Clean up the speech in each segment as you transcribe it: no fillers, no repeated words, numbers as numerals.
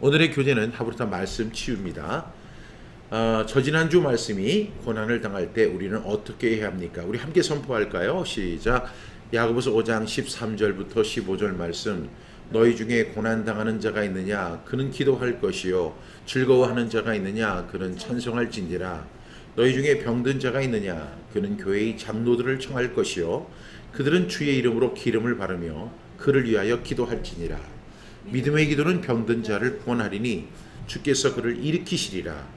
오늘의 교재는 하브루타 말씀 치유입니다. 저지난주 말씀이 고난을 당할 때 우리는 어떻게 해야 합니까? 우리 함께 선포할까요? 시작. 야고보서 5장 13절부터 15절 말씀. 너희 중에 고난당하는 자가 있느냐? 그는 기도할 것이요. 즐거워하는 자가 있느냐? 그는 찬송할진지라. 너희 중에 병든 자가 있느냐? 그는 교회의 장로들을 청할 것이요. 그들은 주의 이름으로 기름을 바르며 그를 위하여 기도할지니라. 믿음의 기도는 병든 자를 구원하리니 주께서 그를 일으키시리라.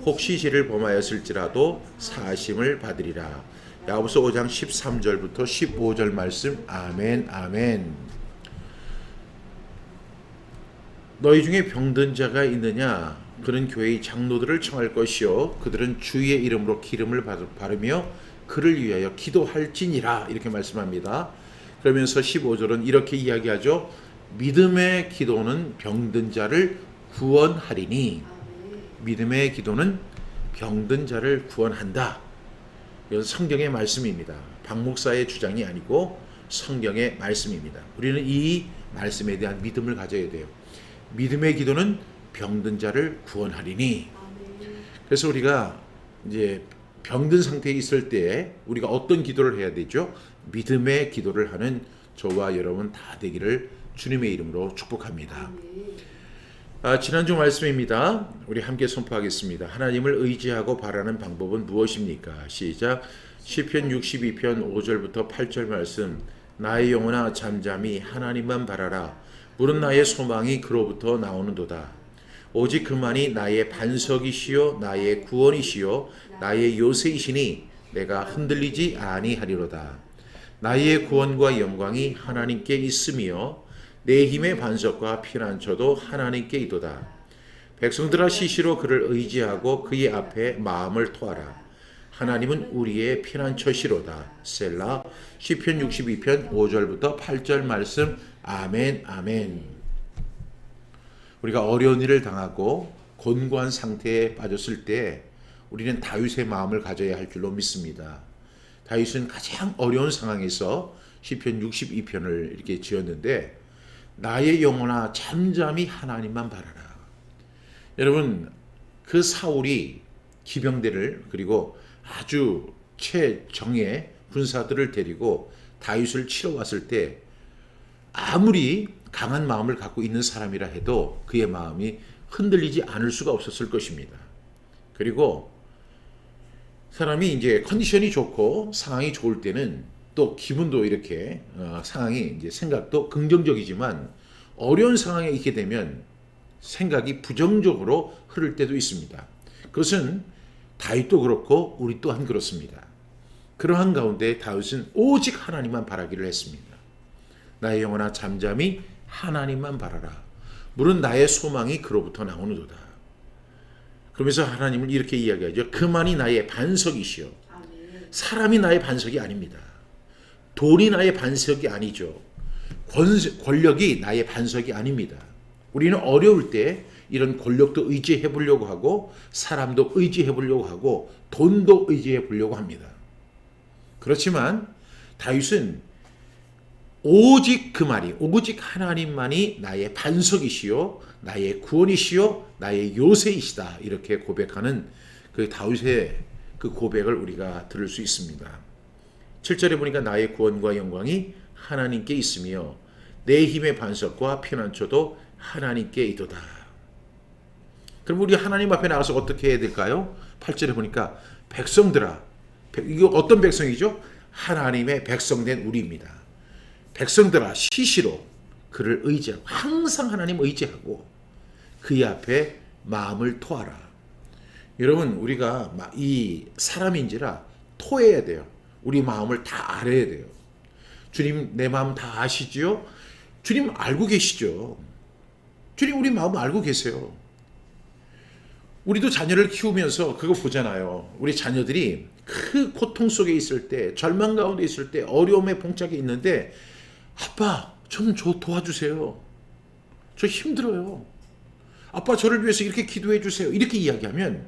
혹시 죄를 범하였을지라도 사하심을 받으리라. 야고보서 5장 13절부터 15절 말씀. 아멘 아멘. 너희 중에 병든 자가 있느냐? 그는 교회의 장로들을 청할 것이요. 그들은 주의 이름으로 기름을 바르며 그를 위하여 기도할지니라. 이렇게 말씀합니다. 그러면서 15절은 이렇게 이야기하죠. 믿음의 기도는 병든 자를 구원하리니. 믿음의 기도는 병든 자를 구원한다. 이건 성경의 말씀입니다. 박 목사의 주장이 아니고 성경의 말씀입니다. 우리는 이 말씀에 대한 믿음을 가져야 돼요. 믿음의 기도는 병든 자를 구원하리니. 그래서 우리가 이제 병든 상태에 있을 때 우리가 어떤 기도를 해야 되죠? 믿음의 기도를 하는 저와 여러분 다 되기를 주님의 이름으로 축복합니다. 지난주 말씀입니다. 우리 함께 선포하겠습니다. 하나님을 의지하고 바라는 방법은 무엇입니까? 시작. 시편 62편 5절부터 8절 말씀. 나의 영혼아 잠잠히 하나님만 바라라. 물은 나의 소망이 그로부터 나오는도다. 오직 그만이 나의 반석이시요 나의 구원이시요 나의 요새이시니 내가 흔들리지 아니하리로다. 나의 구원과 영광이 하나님께 있으며 내 힘의 반석과 피난처도 하나님께 있도다. 백성들아 시시로 그를 의지하고 그의 앞에 마음을 토하라. 하나님은 우리의 피난처시로다. 셀라. 시편 62편 5절부터 8절 말씀. 아멘 아멘. 우리가 어려운 일을 당하고 곤고한 상태에 빠졌을 때 우리는 다윗의 마음을 가져야 할 줄로 믿습니다. 다윗은 가장 어려운 상황에서 시편 62편을 이렇게 지었는데 나의 영혼아 잠잠히 하나님만 바라라. 여러분 그 사울이 기병대를 그리고 아주 최정예 군사들을 데리고 다윗을 치러 왔을 때 아무리 강한 마음을 갖고 있는 사람이라 해도 그의 마음이 흔들리지 않을 수가 없었을 것입니다. 그리고 사람이 이제 컨디션이 좋고 상황이 좋을 때는 또 기분도 이렇게 상황이 이제 생각도 긍정적이지만 어려운 상황에 있게 되면 생각이 부정적으로 흐를 때도 있습니다. 그것은 다윗도 그렇고 우리 또한 그렇습니다. 그러한 가운데 다윗은 오직 하나님만 바라기를 했습니다. 나의 영혼아 잠잠히 하나님만 바라라. 물은 나의 소망이 그로부터 나오는도다. 그러면서 하나님을 이렇게 이야기하죠. 그만이 나의 반석이시여. 사람이 나의 반석이 아닙니다. 돈이 나의 반석이 아니죠. 권력이 나의 반석이 아닙니다. 우리는 어려울 때 이런 권력도 의지해 보려고 하고 사람도 의지해 보려고 하고 돈도 의지해 보려고 합니다. 그렇지만 다윗은 오직 그 말이 오직 하나님만이 나의 반석이시요 나의 구원이시요 나의 요새이시다. 이렇게 고백하는 그 다윗의 그 고백을 우리가 들을 수 있습니다. 7절에 보니까 나의 구원과 영광이 하나님께 있으며 내 힘의 반석과 피난처도 하나님께 있도다. 그럼 우리 하나님 앞에 나가서 어떻게 해야 될까요? 8절에 보니까 백성들아. 이거 어떤 백성이죠? 하나님의 백성된 우리입니다. 백성들아 시시로 그를 의지하고 항상 하나님 의지하고 그의 앞에 마음을 토하라. 여러분 우리가 이 사람인지라 토해야 돼요. 우리 마음을 다 알아야 돼요. 주님 내 마음 다 아시지요? 주님 알고 계시죠. 주님 우리 마음 알고 계세요. 우리도 자녀를 키우면서 그거 보잖아요. 우리 자녀들이 그 고통 속에 있을 때 절망 가운데 있을 때 어려움에 봉착해 있는데 아빠 저는 도와주세요. 저 힘들어요. 아빠 저를 위해서 이렇게 기도해 주세요. 이렇게 이야기하면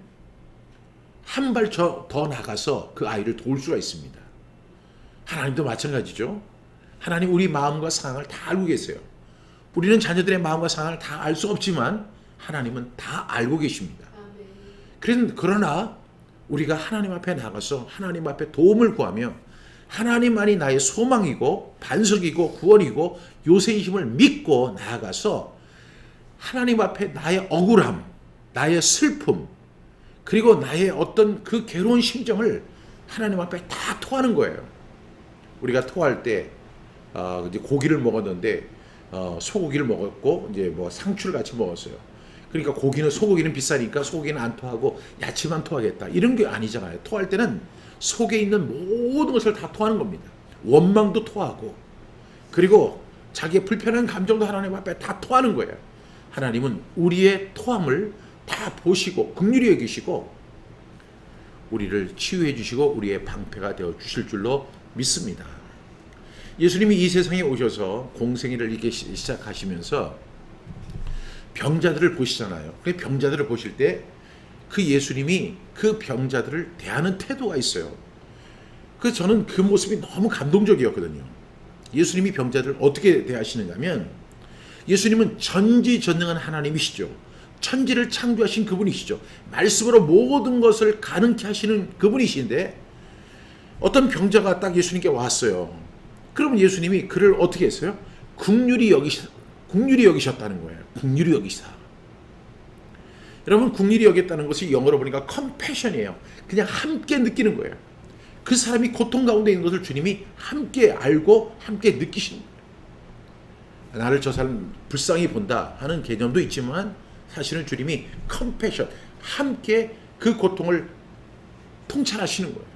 한 발 더 나가서 그 아이를 도울 수가 있습니다. 하나님도 마찬가지죠. 하나님 우리 마음과 상황을 다 알고 계세요. 우리는 자녀들의 마음과 상황을 다 알 수 없지만 하나님은 다 알고 계십니다. 아멘. 그러나 우리가 하나님 앞에 나가서 하나님 앞에 도움을 구하며 하나님만이 나의 소망이고 반석이고 구원이고 요새의 힘을 믿고 나아가서 하나님 앞에 나의 억울함, 나의 슬픔, 그리고 나의 어떤 그 괴로운 심정을 하나님 앞에 다 토하는 거예요. 우리가 토할 때 이제 고기를 먹었는데 소고기를 먹었고 이제 뭐 상추를 같이 먹었어요. 그러니까 소고기는 비싸니까 소고기는 안 토하고 야채만 토하겠다 이런 게 아니잖아요. 토할 때는 속에 있는 모든 것을 다 토하는 겁니다. 원망도 토하고 그리고 자기의 불편한 감정도 하나님 앞에 다 토하는 거예요. 하나님은 우리의 토함을 다 보시고 긍휼히 여기시고 우리를 치유해 주시고 우리의 방패가 되어 주실 줄로 믿습니다. 예수님이 이 세상에 오셔서 공생애를 이렇게 시작하시면서 병자들을 보시잖아요. 그 병자들을 보실 때 그 예수님이 그 병자들을 대하는 태도가 있어요. 저는 그 모습이 너무 감동적이었거든요. 예수님이 병자들을 어떻게 대하시느냐면 예수님은 전지전능한 하나님이시죠. 천지를 창조하신 그분이시죠. 말씀으로 모든 것을 가능케 하시는 그분이신데 어떤 병자가 딱 예수님께 왔어요. 그러면 예수님이 그를 어떻게 했어요? 긍휼히 여기셨다는 거예요. 긍휼히 여기사. 여러분, 긍휼히 여겼다는 것이 영어로 보니까 compassion이에요. 그냥 함께 느끼는 거예요. 그 사람이 고통 가운데 있는 것을 주님이 함께 알고 함께 느끼시는 거예요. 나를 저 사람 불쌍히 본다 하는 개념도 있지만 사실은 주님이 compassion, 함께 그 고통을 통찰하시는 거예요.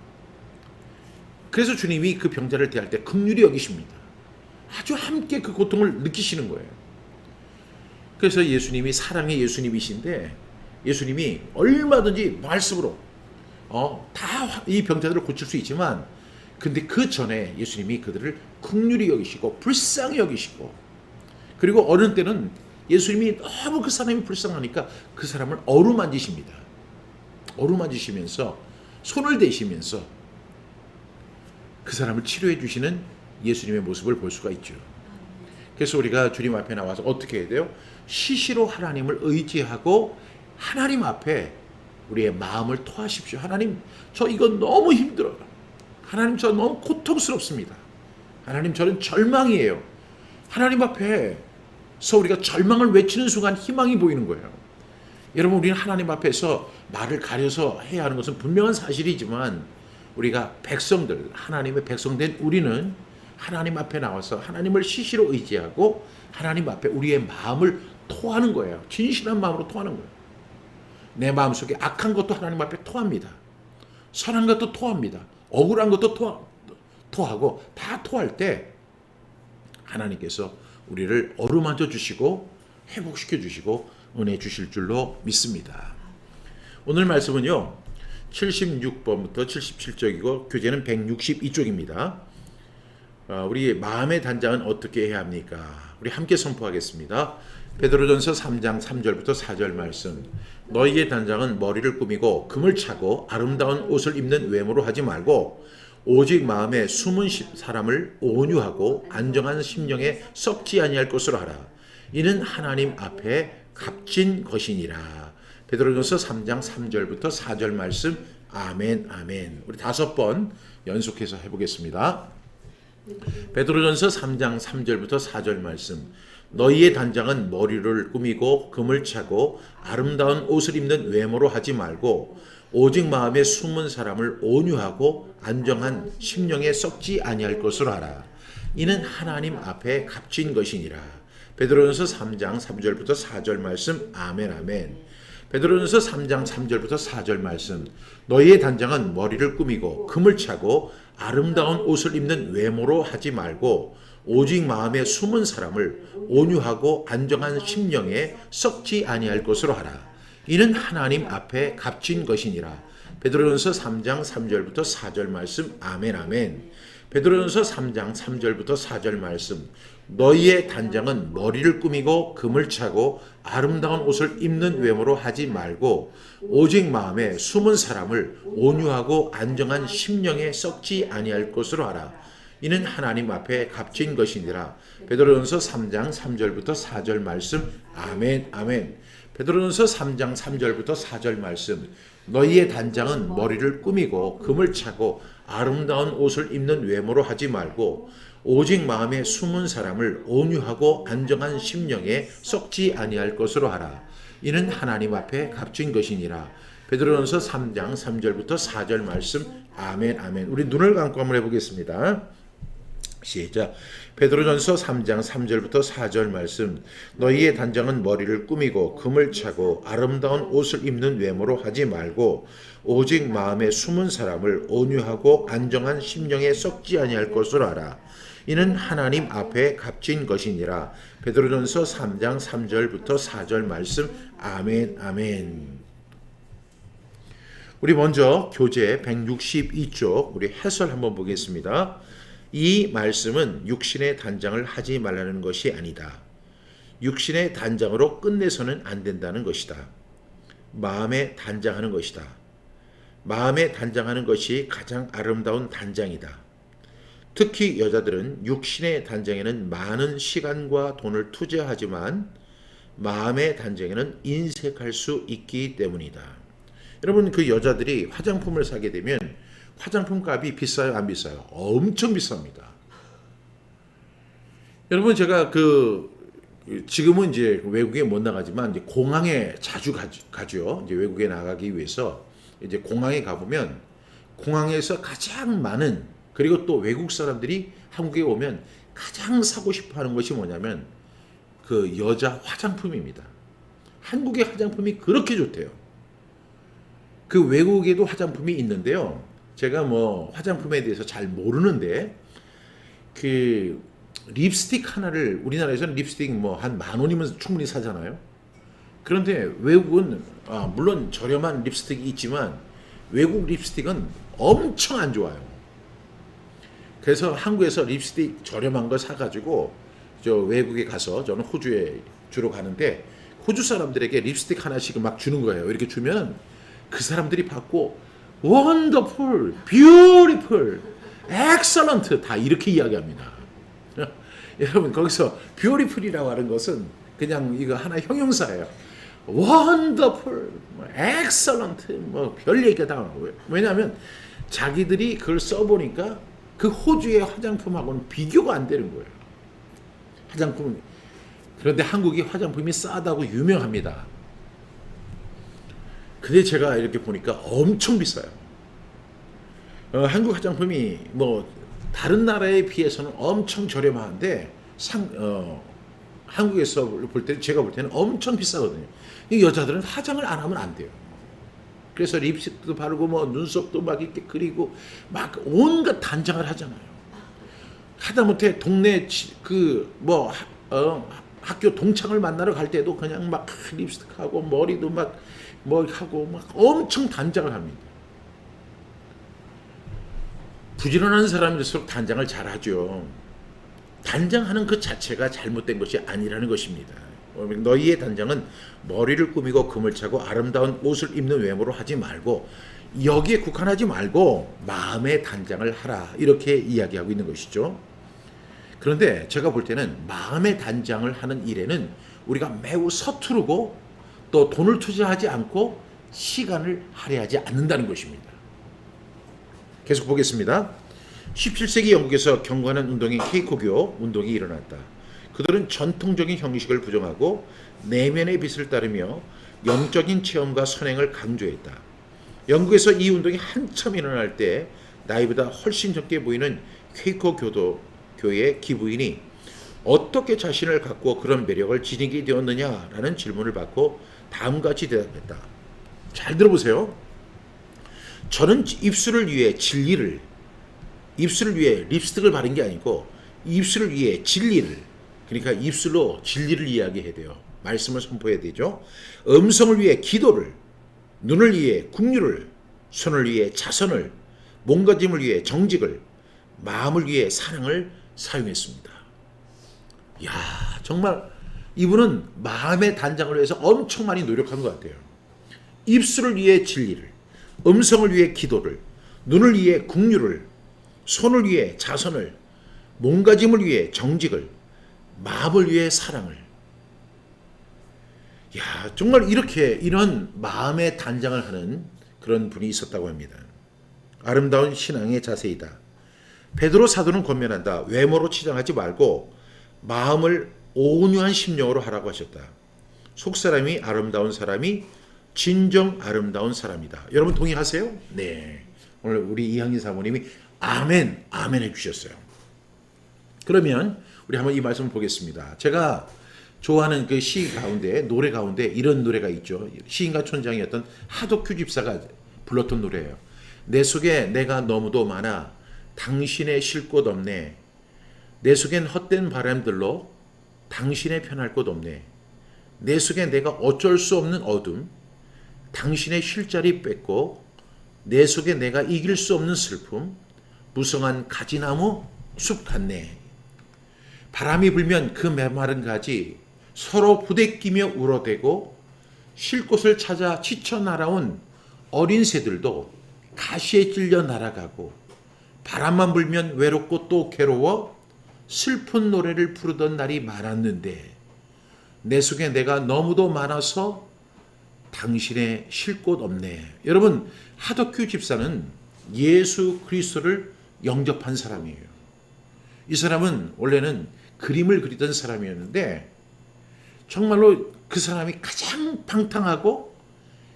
그래서 주님이 그 병자를 대할 때 긍휼히 여기십니다. 아주 함께 그 고통을 느끼시는 거예요. 그래서 예수님이 사랑의 예수님이신데 예수님이 얼마든지 말씀으로 다 이 병자들을 고칠 수 있지만 근데 그 전에 예수님이 그들을 긍휼히 여기시고 불쌍히 여기시고 그리고 어느 때는 예수님이 너무 그 사람이 불쌍하니까 그 사람을 어루만지십니다. 어루만지시면서 손을 대시면서 그 사람을 치료해 주시는 예수님의 모습을 볼 수가 있죠. 그래서 우리가 주님 앞에 나와서 어떻게 해야 돼요? 시시로 하나님을 의지하고 하나님 앞에 우리의 마음을 토하십시오. 하나님, 저 이거 너무 힘들어요. 하나님, 저 너무 고통스럽습니다. 하나님, 저는 절망이에요. 하나님 앞에서 우리가 절망을 외치는 순간 희망이 보이는 거예요. 여러분, 우리는 하나님 앞에서 말을 가려서 해야 하는 것은 분명한 사실이지만 우리가 백성들, 하나님의 백성된 우리는 하나님 앞에 나와서 하나님을 시시로 의지하고 하나님 앞에 우리의 마음을 토하는 거예요. 진실한 마음으로 토하는 거예요. 내 마음속에 악한 것도 하나님 앞에 토합니다. 선한 것도 토합니다. 억울한 것도 토하고 다 토할 때 하나님께서 우리를 어루만져 주시고 회복시켜 주시고 은혜 주실 줄로 믿습니다. 오늘 말씀은요. 76번부터 77쪽이고 교재는 162쪽입니다. 우리 마음의 단장은 어떻게 해야 합니까? 우리 함께 선포하겠습니다. 베드로전서 3장 3절부터 4절 말씀. 너희의 단장은 머리를 꾸미고 금을 차고 아름다운 옷을 입는 외모로 하지 말고 오직 마음에 숨은 사람을 온유하고 안정한 심령에 썩지 아니할 것으로 하라. 이는 하나님 앞에 값진 것이니라. 베드로전서 3장 3절부터 4절 말씀. 아멘, 아멘. 우리 5번 연속해서 해보겠습니다. 베드로전서 3장 3절부터 4절 말씀. 너희의 단장은 머리를 꾸미고 금을 차고 아름다운 옷을 입는 외모로 하지 말고 오직 마음에 숨은 사람을 온유하고 안정한 심령에 썩지 아니할 것으로 하라. 이는 하나님 앞에 값진 것이니라. 베드로전서 3장 3절부터 4절 말씀. 아멘, 아멘. 베드로전서 3장 3절부터 4절 말씀. 너희의 단장은 머리를 꾸미고 금을 차고 아름다운 옷을 입는 외모로 하지 말고 오직 마음에 숨은 사람을 온유하고 안정한 심령에 썩지 아니할 것으로 하라. 이는 하나님 앞에 값진 것이니라. 베드로전서 3장 3절부터 4절 말씀. 아멘, 아멘. 베드로전서 3장 3절부터 4절 말씀. 너희의 단장은 머리를 꾸미고 금을 차고 아름다운 옷을 입는 외모로 하지 말고 오직 마음에 숨은 사람을 온유하고 안정한 심령에 썩지 아니할 것으로 하라. 이는 하나님 앞에 값진 것이니라. 베드로전서 3장 3절부터 4절 말씀. 아멘, 아멘. 베드로전서 3장 3절부터 4절 말씀. 너희의 단장은 머리를 꾸미고 금을 차고 아름다운 옷을 입는 외모로 하지 말고 오직 마음에 숨은 사람을 온유하고 안정한 심령에 썩지 아니할 것으로 하라. 이는 하나님 앞에 값진 것이니라. 베드로전서 3장 3절부터 4절 말씀. 아멘 아멘. 우리 눈을 감고 한번 해보겠습니다. 시작. 베드로전서 3장 3절부터 4절 말씀. 너희의 단장은 머리를 꾸미고 금을 차고 아름다운 옷을 입는 외모로 하지 말고 오직 마음에 숨은 사람을 온유하고 안정한 심령에 썩지 아니할 것으로 알아. 이는 하나님 앞에 값진 것이니라. 베드로전서 3장 3절부터 4절 말씀. 아멘 아멘. 우리 먼저 교재 162쪽 우리 해설 한번 보겠습니다. 이 말씀은 육신의 단장을 하지 말라는 것이 아니다. 육신의 단장으로 끝내서는 안 된다는 것이다. 마음에 단장하는 것이다. 마음에 단장하는 것이 가장 아름다운 단장이다. 특히 여자들은 육신의 단장에는 많은 시간과 돈을 투자하지만 마음의 단장에는 인색할 수 있기 때문이다. 여러분, 그 여자들이 화장품을 사게 되면 화장품 값이 비싸요, 안 비싸요? 엄청 비쌉니다. 여러분, 제가 지금은 이제 외국에 못 나가지만 이제 공항에 자주 가죠. 이제 외국에 나가기 위해서 이제 공항에 가보면 공항에서 가장 많은, 그리고 또 외국 사람들이 한국에 오면 가장 사고 싶어 하는 것이 뭐냐면 그 여자 화장품입니다. 한국의 화장품이 그렇게 좋대요. 그 외국에도 화장품이 있는데요. 제가 뭐 화장품에 대해서 잘 모르는데 그 립스틱 하나를, 우리나라에서는 립스틱 뭐 한 10,000원이면 충분히 사잖아요. 그런데 외국은 물론 저렴한 립스틱이 있지만 외국 립스틱은 엄청 안 좋아요. 그래서 한국에서 립스틱 저렴한 거 사가지고 저 외국에 가서, 저는 호주에 주로 가는데 호주 사람들에게 립스틱 하나씩 막 주는 거예요. 이렇게 주면 그 사람들이 받고 wonderful, beautiful, excellent 다 이렇게 이야기합니다. 여러분, 거기서 beautiful이라고 하는 것은 그냥 이거 하나 형용사예요. wonderful, excellent 뭐 별 얘기가 다 나와요. 왜냐하면 자기들이 그걸 써보니까 그 호주의 화장품하고는 비교가 안 되는 거예요. 화장품은. 그런데 한국이 화장품이 싸다고 유명합니다. 근데 제가 이렇게 보니까 엄청 비싸요. 한국 화장품이 뭐 다른 나라에 비해서는 엄청 저렴한데 한국에서 볼 때는, 제가 볼 때는 엄청 비싸거든요. 이 여자들은 화장을 안 하면 안 돼요. 그래서 립스틱도 바르고 뭐 눈썹도 막 이렇게 그리고 막 온갖 단장을 하잖아요. 하다못해 동네 학교 동창을 만나러 갈 때도 그냥 막 립스틱하고 머리도 막 뭐 하고 막 엄청 단장을 합니다. 부지런한 사람일수록 단장을 잘하죠. 단장하는 그 자체가 잘못된 것이 아니라는 것입니다. 너희의 단장은 머리를 꾸미고 금을 차고 아름다운 옷을 입는 외모로 하지 말고, 여기에 국한하지 말고 마음의 단장을 하라, 이렇게 이야기하고 있는 것이죠. 그런데 제가 볼 때는 마음의 단장을 하는 일에는 우리가 매우 서투르고 또 돈을 투자하지 않고 시간을 할애하지 않는다는 것입니다. 계속 보겠습니다. 17세기 영국에서 경건한 운동인 케이코교 운동이 일어났다. 그들은 전통적인 형식을 부정하고 내면의 빛을 따르며 영적인 체험과 선행을 강조했다. 영국에서 이 운동이 한참 일어날 때 나이보다 훨씬 젊게 보이는 퀘이커 교의 기부인이 어떻게 자신을 갖고 그런 매력을 지니게 되었느냐라는 질문을 받고 다음같이 대답했다. 잘 들어보세요. 저는 입술을 위해 진리를, 입술을 위해 립스틱을 바른 게 아니고 입술을 위해 진리를, 그러니까 입술로 진리를 이야기해야 돼요. 말씀을 선포해야 되죠. 음성을 위해 기도를, 눈을 위해 국류를, 손을 위해 자선을, 몸가짐을 위해 정직을, 마음을 위해 사랑을 사용했습니다. 이야, 정말 이분은 마음의 단장을 위해서 엄청 많이 노력한 것 같아요. 입술을 위해 진리를, 음성을 위해 기도를, 눈을 위해 국류를, 손을 위해 자선을, 몸가짐을 위해 정직을, 마음을 위해 사랑을. 야, 정말 이런 마음의 단장을 하는 그런 분이 있었다고 합니다. 아름다운 신앙의 자세이다. 베드로 사도는 권면한다. 외모로 치장하지 말고 마음을 온유한 심령으로 하라고 하셨다. 속사람이 아름다운 사람이 진정 아름다운 사람이다. 여러분 동의하세요? 네. 오늘 우리 이항진 사모님이 아멘, 아멘 해주셨어요. 그러면 우리 한번 이 말씀을 보겠습니다. 제가 좋아하는 그 시 가운데, 노래 가운데 이런 노래가 있죠. 시인과 촌장이었던 하덕규 집사가 불렀던 노래예요. 내 속에 내가 너무도 많아 당신의 쉴 곳 없네. 내 속엔 헛된 바람들로 당신의 편할 곳 없네. 내 속에 내가 어쩔 수 없는 어둠, 당신의 쉴 자리 뺏고 내 속에 내가 이길 수 없는 슬픔, 무성한 가지나무 숲 같네. 바람이 불면 그 메마른 가지 서로 부대끼며 울어대고 쉴 곳을 찾아 지쳐 날아온 어린 새들도 가시에 찔려 날아가고 바람만 불면 외롭고 또 괴로워 슬픈 노래를 부르던 날이 많았는데 내 속에 내가 너무도 많아서 당신의 쉴 곳 없네. 여러분, 하덕규 집사는 예수 그리스도를 영접한 사람이에요. 이 사람은 원래는 그림을 그리던 사람이었는데 정말로 그 사람이 가장 방탕하고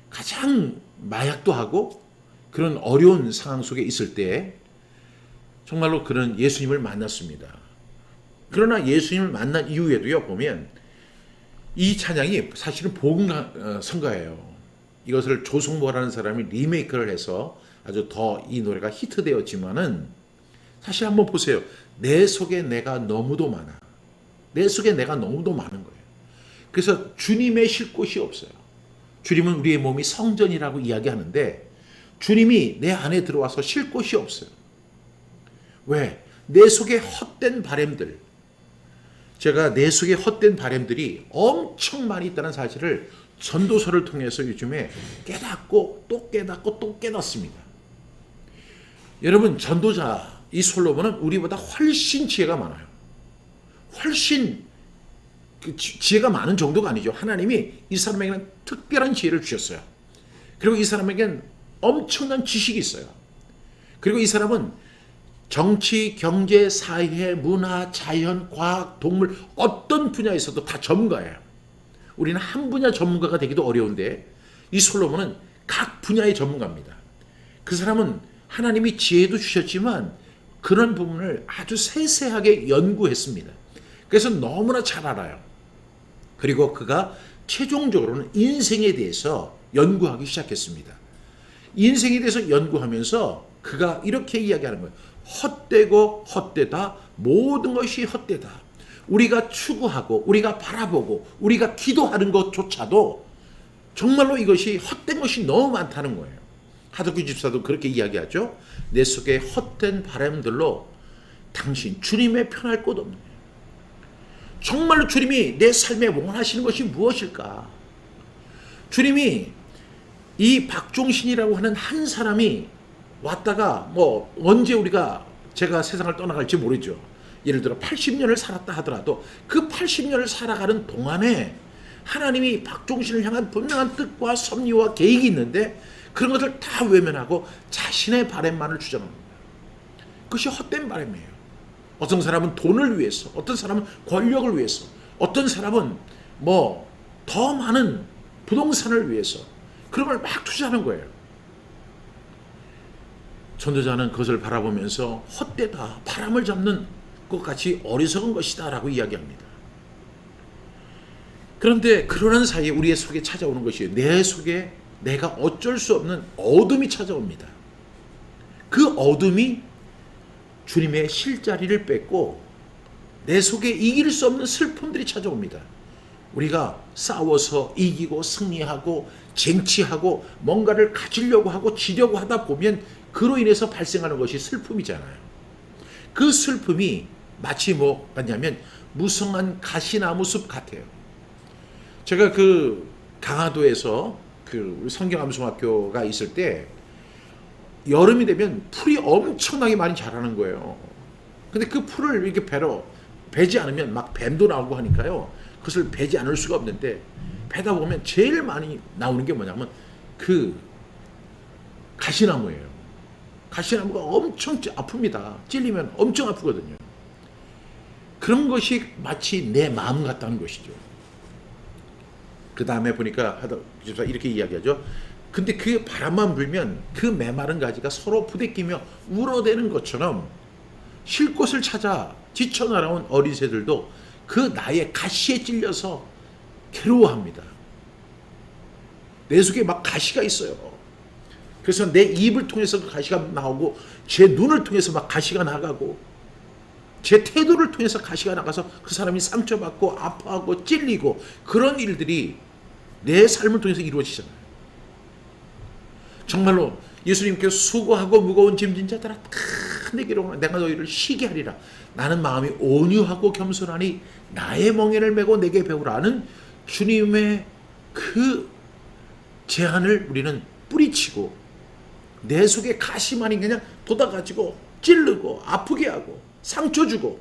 가장 마약도 하고 그런 어려운 상황 속에 있을 때 정말로 그런 예수님을 만났습니다. 그러나 예수님을 만난 이후에도요, 보면 이 찬양이 사실은 복음 성가예요. 이것을 조성모라는 사람이 리메이크를 해서 아주 더 이 노래가 히트되었지만은 사실 한번 보세요. 내 속에 내가 너무도 많아. 내 속에 내가 너무도 많은 거예요. 그래서 주님의 쉴 곳이 없어요. 주님은 우리의 몸이 성전이라고 이야기하는데 주님이 내 안에 들어와서 쉴 곳이 없어요. 왜? 내 속에 헛된 바램들. 제가 내 속에 헛된 바램들이 엄청 많이 있다는 사실을 전도서를 통해서 요즘에 깨닫고 또 깨닫고 또 깨닫습니다. 여러분, 전도자 이 솔로몬은 우리보다 훨씬 지혜가 많아요. 훨씬 지혜가 많은 정도가 아니죠. 하나님이 이 사람에게는 특별한 지혜를 주셨어요. 그리고 이 사람에게는 엄청난 지식이 있어요. 그리고 이 사람은 정치, 경제, 사회, 문화, 자연, 과학, 동물 어떤 분야에서도 다 전문가예요. 우리는 한 분야 전문가가 되기도 어려운데 이 솔로몬은 각 분야의 전문가입니다. 그 사람은 하나님이 지혜도 주셨지만 그런 부분을 아주 세세하게 연구했습니다. 그래서 너무나 잘 알아요. 그리고 그가 최종적으로는 인생에 대해서 연구하기 시작했습니다. 인생에 대해서 연구하면서 그가 이렇게 이야기하는 거예요. 헛되고 헛되다. 모든 것이 헛되다. 우리가 추구하고 우리가 바라보고 우리가 기도하는 것조차도 정말로 이것이 헛된 것이 너무 많다는 거예요. 하덕규 집사도 그렇게 이야기하죠. 내 속에 헛된 바람들로 당신 주님의 편할 곳 없네. 정말로 주님이 내 삶에 원하시는 것이 무엇일까? 주님이 이 박종신이라고 하는 한 사람이 왔다가 뭐 언제 제가 세상을 떠나갈지 모르죠. 예를 들어 80년을 살았다 하더라도 그 80년을 살아가는 동안에 하나님이 박종신을 향한 분명한 뜻과 섭리와 계획이 있는데 그런 것을 다 외면하고 자신의 바램만을 주장합니다. 그것이 헛된 바램이에요. 어떤 사람은 돈을 위해서, 어떤 사람은 권력을 위해서, 어떤 사람은 뭐 더 많은 부동산을 위해서 그런 걸 막 투자하는 거예요. 전도자는 그것을 바라보면서 헛되다, 바람을 잡는 것 같이 어리석은 것이다 라고 이야기합니다. 그런데 그러는 사이에 우리의 속에 찾아오는 것이 내 속에 내가 어쩔 수 없는 어둠이 찾아옵니다. 그 어둠이 주님의 실자리를 뺏고 내 속에 이길 수 없는 슬픔들이 찾아옵니다. 우리가 싸워서 이기고 승리하고 쟁취하고 뭔가를 가지려고 하고 지려고 하다 보면 그로 인해서 발생하는 것이 슬픔이잖아요. 그 슬픔이 마치 뭐 같냐면 무성한 가시나무 숲 같아요. 제가 그 강화도에서 그 성경암송학교가 있을 때 여름이 되면 풀이 엄청나게 많이 자라는 거예요. 근데 그 풀을 이렇게 베지 않으면 막 뱀도 나오고 하니까요. 그것을 베지 않을 수가 없는데 베다 보면 제일 많이 나오는 게 뭐냐면 그 가시나무예요. 가시나무가 엄청 아픕니다. 찔리면 엄청 아프거든요. 그런 것이 마치 내 마음 같다는 것이죠. 그 다음에 보니까 이렇게 이야기하죠. 근데 그 바람만 불면 그 메마른 가지가 서로 부대끼며 울어대는 것처럼 쉴 곳을 찾아 지쳐 날아온 어린 새들도 그 나의 가시에 찔려서 괴로워합니다. 내 속에 막 가시가 있어요. 그래서 내 입을 통해서 그 가시가 나오고 제 눈을 통해서 막 가시가 나가고 제 태도를 통해서 가시가 나가서 그 사람이 상처받고 아파하고 찔리고 그런 일들이 내 삶을 통해서 이루어지잖아요. 정말로 예수님께서 수고하고 무거운 짐진 자들아 다 내게로 오라 내가 너희를 쉬게 하리라. 나는 마음이 온유하고 겸손하니 나의 멍에를 메고 내게 배우라는 주님의 그 제안을 우리는 뿌리치고 내 속에 가시만이 그냥 돋아가지고 찌르고 아프게 하고 상처 주고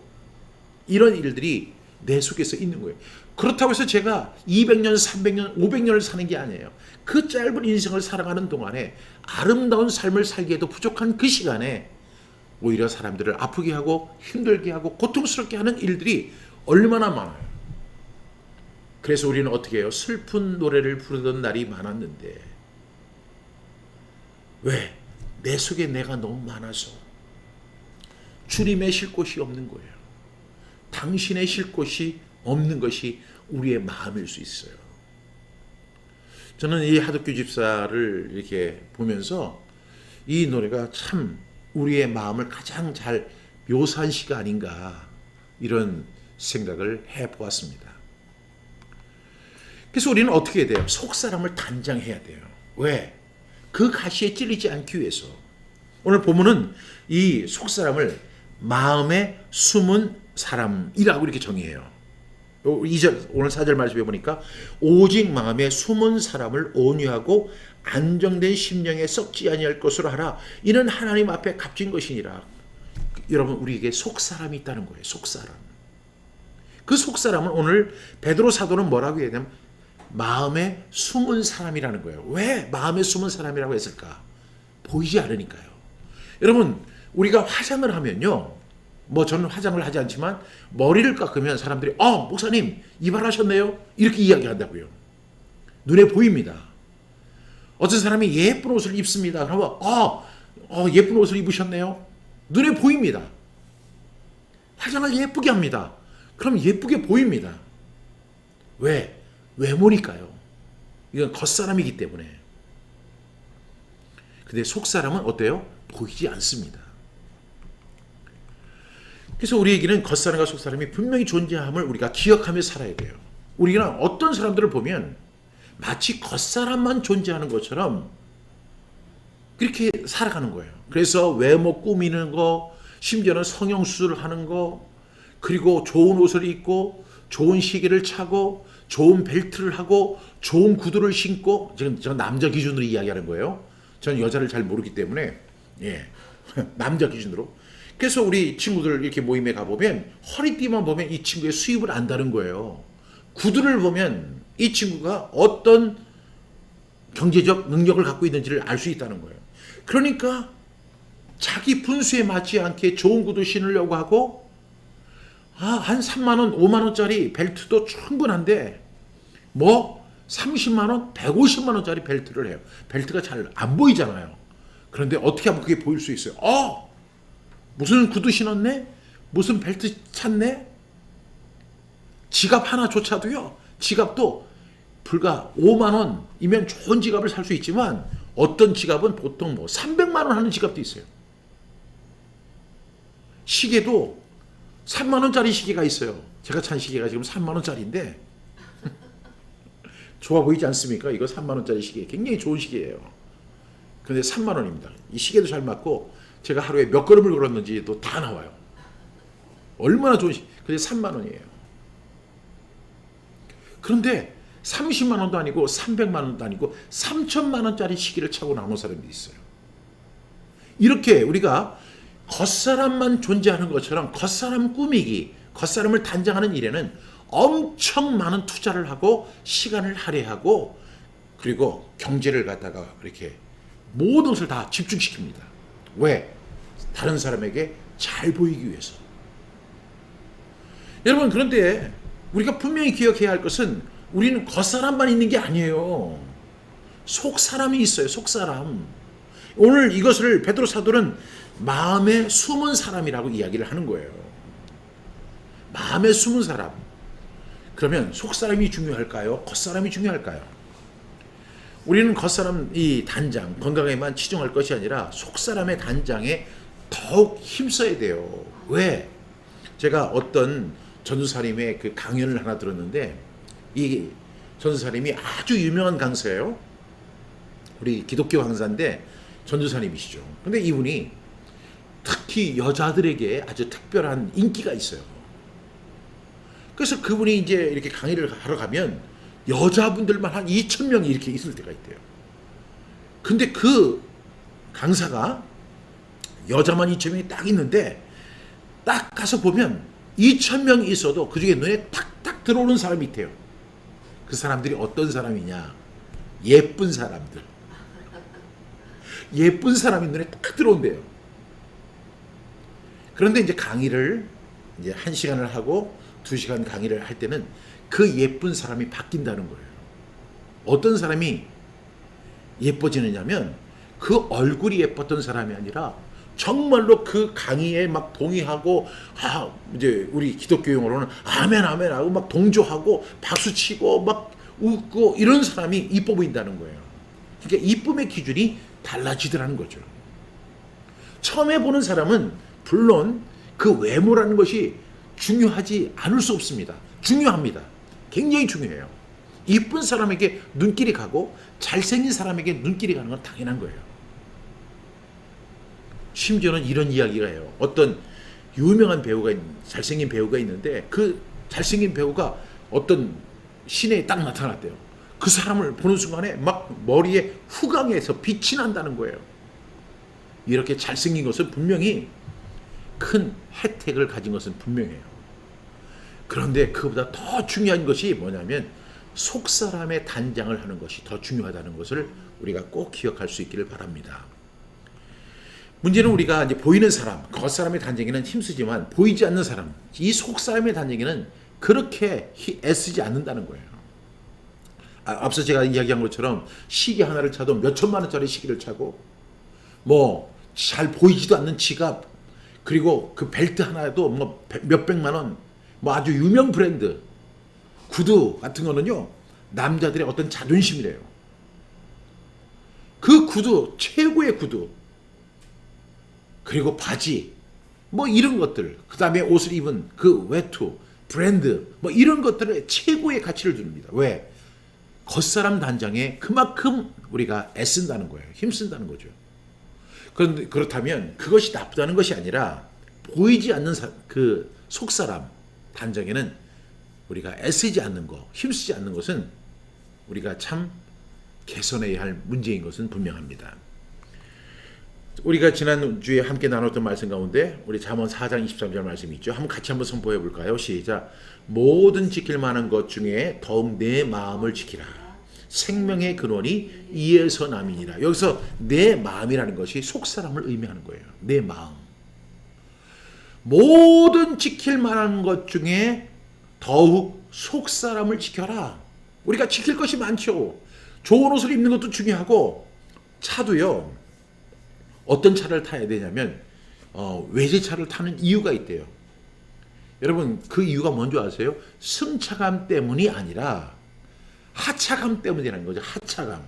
이런 일들이 내 속에서 있는 거예요. 그렇다고 해서 제가 200년, 300년, 500년을 사는 게 아니에요. 그 짧은 인생을 살아가는 동안에 아름다운 삶을 살기에도 부족한 그 시간에 오히려 사람들을 아프게 하고 힘들게 하고 고통스럽게 하는 일들이 얼마나 많아요. 그래서 우리는 어떻게 해요? 슬픈 노래를 부르던 날이 많았는데 왜? 내 속에 내가 너무 많아서 주님의 쉴 곳이 없는 거예요. 당신의 쉴 곳이 없는 것이 우리의 마음일 수 있어요. 저는 이 하덕규 집사를 이렇게 보면서 이 노래가 참 우리의 마음을 가장 잘 묘사한 시가 아닌가 이런 생각을 해보았습니다. 그래서 우리는 어떻게 해야 돼요? 속사람을 단장해야 돼요. 왜? 그 가시에 찔리지 않기 위해서. 오늘 본문은 이 속사람을 마음에 숨은 사람이라고 이렇게 정의해요. 오늘 4절 말씀해 보니까 오직 마음에 숨은 사람을 온유하고 안정된 심령에 썩지 아니할 것으로 하라. 이는 하나님 앞에 값진 것이니라. 여러분 우리에게 속사람이 있다는 거예요. 속사람. 그 속사람은 오늘 베드로 사도는 뭐라고 해야 되냐면 마음에 숨은 사람이라는 거예요. 왜 마음에 숨은 사람이라고 했을까? 보이지 않으니까요. 여러분 우리가 화장을 하면요. 뭐 저는 화장을 하지 않지만 머리를 깎으면 사람들이 목사님 이발하셨네요? 이렇게 이야기한다고요. 눈에 보입니다. 어떤 사람이 예쁜 옷을 입습니다. 그러면 예쁜 옷을 입으셨네요? 눈에 보입니다. 화장을 예쁘게 합니다. 그럼 예쁘게 보입니다. 왜? 외모니까요. 이건 겉사람이기 때문에. 근데 속사람은 어때요? 보이지 않습니다. 그래서 우리에게는 겉사람과 속사람이 분명히 존재함을 우리가 기억하며 살아야 돼요. 우리가 어떤 사람들을 보면 마치 겉사람만 존재하는 것처럼 그렇게 살아가는 거예요. 그래서 외모 꾸미는 거, 심지어는 성형수술을 하는 거, 그리고 좋은 옷을 입고 좋은 시계를 차고 좋은 벨트를 하고 좋은 구두를 신고, 지금 저 남자 기준으로 이야기하는 거예요. 저는 여자를 잘 모르기 때문에 남자 기준으로. 그래서 우리 친구들 이렇게 모임에 가보면 허리띠만 보면 이 친구의 수입을 안다는 거예요. 구두를 보면 이 친구가 어떤 경제적 능력을 갖고 있는지를 알 수 있다는 거예요. 그러니까 자기 분수에 맞지 않게 좋은 구두 신으려고 하고 한 3만 원, 5만 원짜리 벨트도 충분한데 30만 원, 150만 원짜리 벨트를 해요. 벨트가 잘 안 보이잖아요. 그런데 어떻게 하면 그게 보일 수 있어요? 무슨 구두 신었네? 무슨 벨트 찼네? 지갑 하나조차도요. 지갑도 불과 5만 원이면 좋은 지갑을 살 수 있지만 어떤 지갑은 보통 300만 원 하는 지갑도 있어요. 시계도 3만 원짜리 시계가 있어요. 제가 찬 시계가 지금 3만 원짜리인데 좋아 보이지 않습니까? 이거 3만 원짜리 시계. 굉장히 좋은 시계예요. 근데 3만 원입니다. 이 시계도 잘 맞고 제가 하루에 몇 걸음을 걸었는지도 다 나와요. 얼마나 좋은 시계. 근데 3만 원이에요. 그런데 30만 원도 아니고 300만 원도 아니고 3천만 원짜리 시계를 차고 나오는 사람들이 있어요. 이렇게 우리가 겉사람만 존재하는 것처럼 겉사람 꾸미기, 겉사람을 단장하는 일에는 엄청 많은 투자를 하고 시간을 할애하고 그리고 경제를 갖다가 이렇게 모든 것을 다 집중시킵니다. 왜? 다른 사람에게 잘 보이기 위해서. 여러분, 그런데 우리가 분명히 기억해야 할 것은 우리는 겉사람만 있는 게 아니에요. 속사람이 있어요. 속사람. 오늘 이것을 베드로 사도는 마음에 숨은 사람이라고 이야기를 하는 거예요. 마음에 숨은 사람. 그러면 속사람이 중요할까요? 겉사람이 중요할까요? 우리는 겉사람 이 단장 건강에만 치중할 것이 아니라 속사람의 단장에 더욱 힘써야 돼요. 왜? 제가 어떤 전도사님의 그 강연을 하나 들었는데 이 전도사님이 아주 유명한 강사예요. 우리 기독교 강사인데 전도사님이시죠. 근데 이분이 특히 여자들에게 아주 특별한 인기가 있어요. 그래서 그분이 이제 이렇게 강의를 하러 가면 여자분들만 한 2,000명이 이렇게 있을 때가 있대요. 근데 그 강사가 여자만 2,000명이 딱 있는데 딱 가서 보면 2,000명이 있어도 그 중에 눈에 탁탁 들어오는 사람이 있대요. 그 사람들이 어떤 사람이냐? 예쁜 사람들. 예쁜 사람이 눈에 딱 들어온대요. 그런데 이제 강의를 이제 1시간을 하고 2시간 강의를 할 때는 그 예쁜 사람이 바뀐다는 거예요. 어떤 사람이 예뻐지느냐면 그 얼굴이 예뻤던 사람이 아니라 정말로 그 강의에 막 동의하고 이제 우리 기독교 용어로는 아멘 아멘 하고 막 동조하고 박수치고 막 웃고 이런 사람이 이뻐 보인다는 거예요. 그러니까 이쁨의 기준이 달라지더라는 거죠. 처음에 보는 사람은 물론 그 외모라는 것이 중요하지 않을 수 없습니다. 중요합니다. 굉장히 중요해요. 이쁜 사람에게 눈길이 가고 잘생긴 사람에게 눈길이 가는 건 당연한 거예요. 심지어는 이런 이야기가 해요. 어떤 유명한 배우가 잘생긴 배우가 있는데 그 잘생긴 배우가 어떤 시내에 딱 나타났대요. 그 사람을 보는 순간에 막 머리에 후광에서 빛이 난다는 거예요. 이렇게 잘생긴 것은 분명히 큰 혜택을 가진 것은 분명해요. 그런데 그보다 더 중요한 것이 뭐냐면 속사람의 단장을 하는 것이 더 중요하다는 것을 우리가 꼭 기억할 수 있기를 바랍니다. 문제는 우리가 이제 보이는 사람, 겉사람의 단장에는 힘쓰지만 보이지 않는 사람, 이 속사람의 단장에는 그렇게 애쓰지 않는다는 거예요. 앞서 제가 이야기한 것처럼 시계 하나를 차도 몇 천만 원짜리 시계를 차고 뭐 잘 보이지도 않는 지갑 그리고 그 벨트 하나에도 뭐 몇백만 원 뭐 아주 유명 브랜드 구두 같은 거는요 남자들의 어떤 자존심이래요. 그 구두 최고의 구두 그리고 바지 뭐 이런 것들 그 다음에 옷을 입은 그 외투 브랜드 뭐 이런 것들에 최고의 가치를 줍니다. 왜? 겉사람 단장에 그만큼 우리가 애쓴다는 거예요. 힘쓴다는 거죠. 그런데 그렇다면 그것이 나쁘다는 것이 아니라 보이지 않는 그 속사람 단장에는 우리가 애쓰지 않는 것, 힘쓰지 않는 것은 우리가 참 개선해야 할 문제인 것은 분명합니다. 우리가 지난주에 함께 나눴던 말씀 가운데 우리 잠언 4장 23절 말씀이 있죠. 한번 같이 한번 선포해 볼까요? 시작. 모든 지킬 만한 것 중에 더욱 내 마음을 지키라. 생명의 근원이 이에서 남이니라. 여기서 내 마음이라는 것이 속사람을 의미하는 거예요. 내 마음. 모든 지킬 만한 것 중에 더욱 속사람을 지켜라. 우리가 지킬 것이 많죠. 좋은 옷을 입는 것도 중요하고 차도요. 어떤 차를 타야 되냐면 외제차를 타는 이유가 있대요. 여러분 그 이유가 뭔지 아세요? 승차감 때문이 아니라 하차감 때문이라는 거죠. 하차감.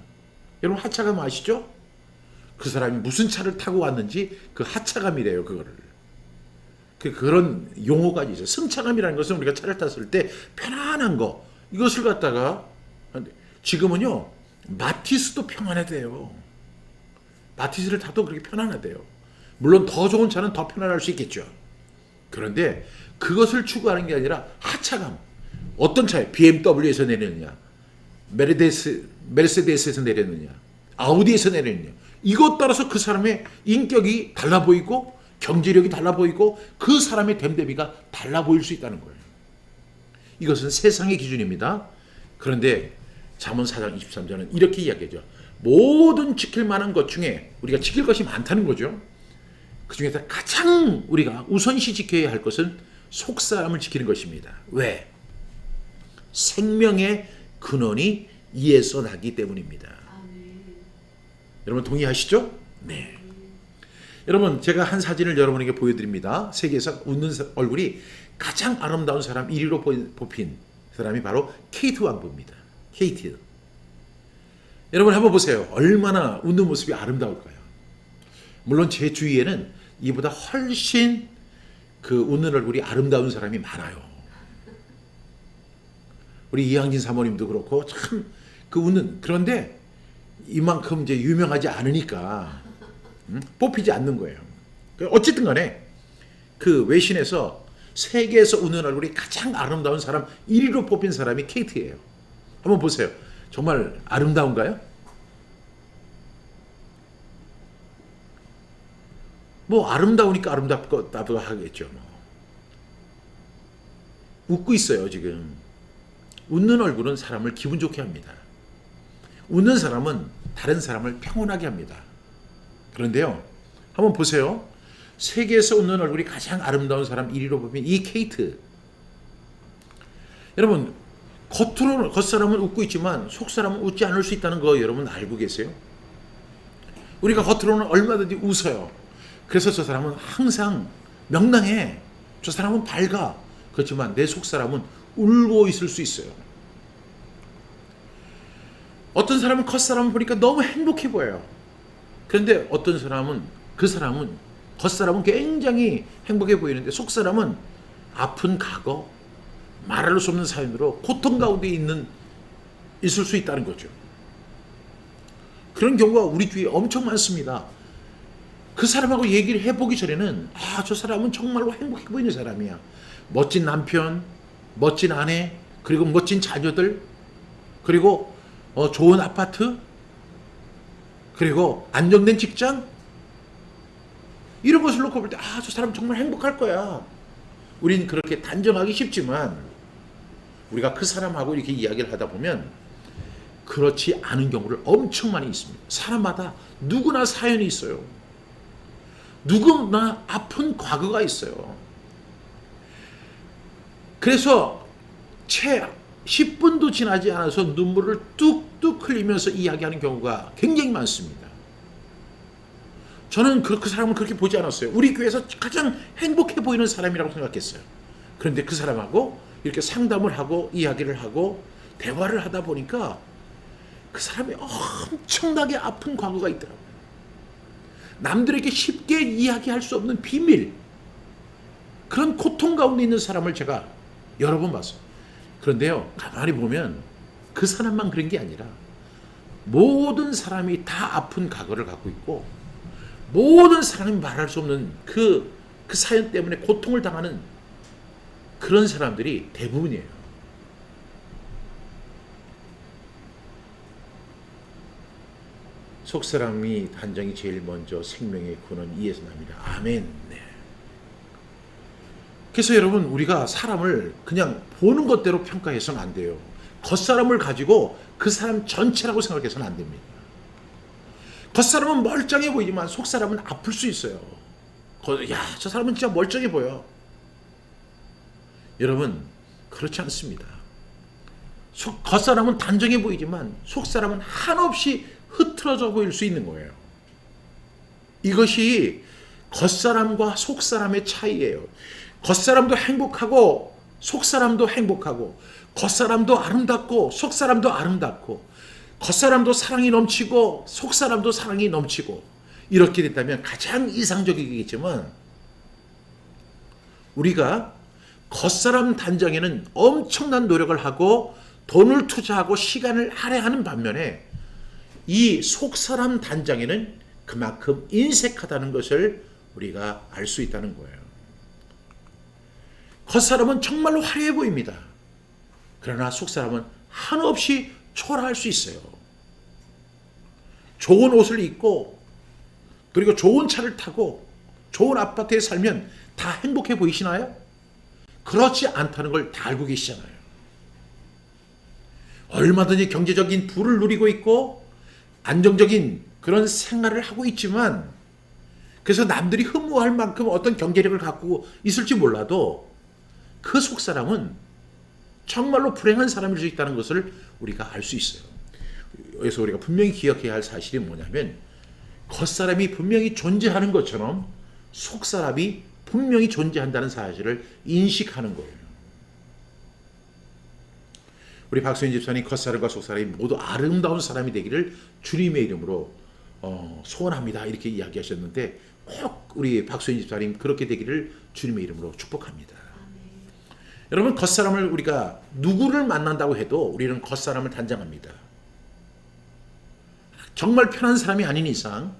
여러분 하차감 아시죠? 그 사람이 무슨 차를 타고 왔는지 그 하차감이래요. 그거를. 그런 용어가 있어요. 승차감이라는 것은 우리가 차를 탔을 때 편안한 거 이것을 갖다가 지금은요 마티스도 편안하대요. 마티스를 타도 그렇게 편안하대요. 물론 더 좋은 차는 더 편안할 수 있겠죠. 그런데 그것을 추구하는 게 아니라 하차감. 어떤 차에 BMW에서 내렸느냐, 메르세데스에서 내렸느냐, 아우디에서 내렸느냐. 이것 따라서 그 사람의 인격이 달라 보이고 경제력이 달라 보이고 그 사람의 됨됨이가 달라 보일 수 있다는 거예요. 이것은 세상의 기준입니다. 그런데 잠언 4장 23절은 이렇게 이야기하죠. 모든 지킬 만한 것 중에 우리가 지킬 것이 많다는 거죠. 그 중에서 가장 우리가 우선시 지켜야 할 것은 속사람을 지키는 것입니다. 왜? 생명의 근원이 이에서 나기 때문입니다. 여러분 동의하시죠? 네. 여러분 제가 한 사진을 여러분에게 보여드립니다. 세계에서 웃는 얼굴이 가장 아름다운 사람 1위로 뽑힌 사람이 바로 케이트 왕부입니다. 케이트. 여러분 한번 보세요. 얼마나 웃는 모습이 아름다울까요? 물론 제 주위에는 이보다 훨씬 그 웃는 얼굴이 아름다운 사람이 많아요. 우리 이항진 사모님도 그렇고 참 그 웃는, 그런데 이만큼 이제 유명하지 않으니까 뽑히지 않는 거예요. 어쨌든 간에 그 외신에서 세계에서 웃는 얼굴이 가장 아름다운 사람 1위로 뽑힌 사람이 케이트예요. 한번 보세요. 정말 아름다운가요? 뭐 아름다우니까 아름답다고 하겠죠. 웃고 있어요 지금. 웃는 얼굴은 사람을 기분 좋게 합니다. 웃는 사람은 다른 사람을 평온하게 합니다. 그런데요, 한번 보세요. 세계에서 웃는 얼굴이 가장 아름다운 사람 1위로 보면 이 케이트. 여러분, 겉사람은 웃고 있지만 속사람은 웃지 않을 수 있다는 거 여러분 알고 계세요? 우리가 겉으로는 얼마든지 웃어요. 그래서 저 사람은 항상 명랑해. 저 사람은 밝아. 그렇지만 내 속사람은 울고 있을 수 있어요. 어떤 사람은 겉사람을 보니까 너무 행복해 보여요. 그런데 어떤 사람은 겉사람은 굉장히 행복해 보이는데 속사람은 아픈 과거, 말할 수 없는 사연으로 고통 가운데 있을 수 있다는 거죠. 그런 경우가 우리 주위에 엄청 많습니다. 그 사람하고 얘기를 해보기 전에는 저 사람은 정말로 행복해 보이는 사람이야. 멋진 남편, 멋진 아내, 그리고 멋진 자녀들, 그리고 좋은 아파트, 그리고 안정된 직장, 이런 것을 놓고 볼 때 저 사람 정말 행복할 거야. 우리는 그렇게 단정하기 쉽지만 우리가 그 사람하고 이렇게 이야기를 하다 보면 그렇지 않은 경우를 엄청 많이 있습니다. 사람마다 누구나 사연이 있어요. 누구나 아픈 과거가 있어요. 그래서 채 10분도 지나지 않아서 눈물을 뚝뚝 흘리면서 이야기하는 경우가 굉장히 많습니다. 저는 그 사람을 그렇게 보지 않았어요. 우리 교회에서 가장 행복해 보이는 사람이라고 생각했어요. 그런데 그 사람하고 이렇게 상담을 하고 이야기를 하고 대화를 하다 보니까 그 사람이 엄청나게 아픈 과거가 있더라고요. 남들에게 쉽게 이야기할 수 없는 비밀, 그런 고통 가운데 있는 사람을 제가 여러 번 봤어요. 그런데요, 가만히 보면 그 사람만 그런 게 아니라 모든 사람이 다 아픈 과거를 갖고 있고 모든 사람이 말할 수 없는 그 사연 때문에 고통을 당하는 그런 사람들이 대부분이에요. 속사람이 단정이 제일 먼저 생명의 근원 이에서 납니다. 아멘. 네. 그래서 여러분, 우리가 사람을 그냥 보는 것대로 평가해서는 안 돼요. 겉사람을 가지고 그 사람 전체라고 생각해서는 안 됩니다. 겉사람은 멀쩡해 보이지만 속사람은 아플 수 있어요. 저 사람은 진짜 멀쩡해 보여. 여러분, 그렇지 않습니다. 겉사람은 단정해 보이지만 속사람은 한없이 흐트러져 보일 수 있는 거예요. 이것이 겉사람과 속사람의 차이예요. 겉사람도 행복하고 속사람도 행복하고, 겉사람도 아름답고 속사람도 아름답고, 겉사람도 사랑이 넘치고 속사람도 사랑이 넘치고, 이렇게 됐다면 가장 이상적이겠지만 우리가 겉사람 단정에는 엄청난 노력을 하고 돈을 투자하고 시간을 할애하는 반면에 이 속사람 단장에는 그만큼 인색하다는 것을 우리가 알 수 있다는 거예요. 겉사람은 정말로 화려해 보입니다. 그러나 속사람은 한없이 초라할 수 있어요. 좋은 옷을 입고 그리고 좋은 차를 타고 좋은 아파트에 살면 다 행복해 보이시나요? 그렇지 않다는 걸 다 알고 계시잖아요. 얼마든지 경제적인 부를 누리고 있고 안정적인 그런 생활을 하고 있지만, 그래서 남들이 흠모할 만큼 어떤 경제력을 갖고 있을지 몰라도 그 속사람은 정말로 불행한 사람일 수 있다는 것을 우리가 알 수 있어요. 그래서 우리가 분명히 기억해야 할 사실이 뭐냐면, 겉사람이 분명히 존재하는 것처럼 속사람이 분명히 존재한다는 사실을 인식하는 거예요. 우리 박수인 집사님, 겉사람과 속사람이 모두 아름다운 사람이 되기를 주님의 이름으로 소원합니다, 이렇게 이야기하셨는데, 꼭 우리 박수인 집사님 그렇게 되기를 주님의 이름으로 축복합니다. 여러분, 겉사람을 우리가 누구를 만난다고 해도 우리는 겉사람을 단정합니다. 정말 편한 사람이 아닌 이상,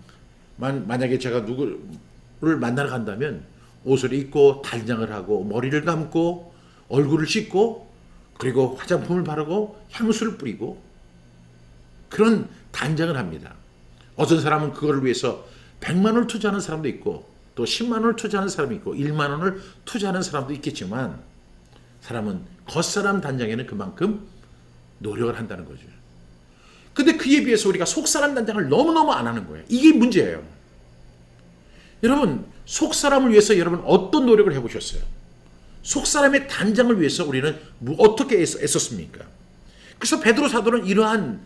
만약에 제가 누구를 만나러 간다면 옷을 입고 단장을 하고 머리를 감고 얼굴을 씻고 그리고 화장품을 바르고 향수를 뿌리고 그런 단장을 합니다. 어떤 사람은 그걸 위해서 100만 원을 투자하는 사람도 있고 또 10만 원을 투자하는 사람이 있고 1만 원을 투자하는 사람도 있겠지만, 사람은 겉사람 단장에는 그만큼 노력을 한다는 거죠. 근데 그에 비해서 우리가 속사람 단장을 너무너무 안 하는 거예요. 이게 문제예요. 여러분, 속사람을 위해서 여러분 어떤 노력을 해보셨어요? 속사람의 단장을 위해서 우리는 어떻게 애썼습니까? 그래서 베드로 사도는 이러한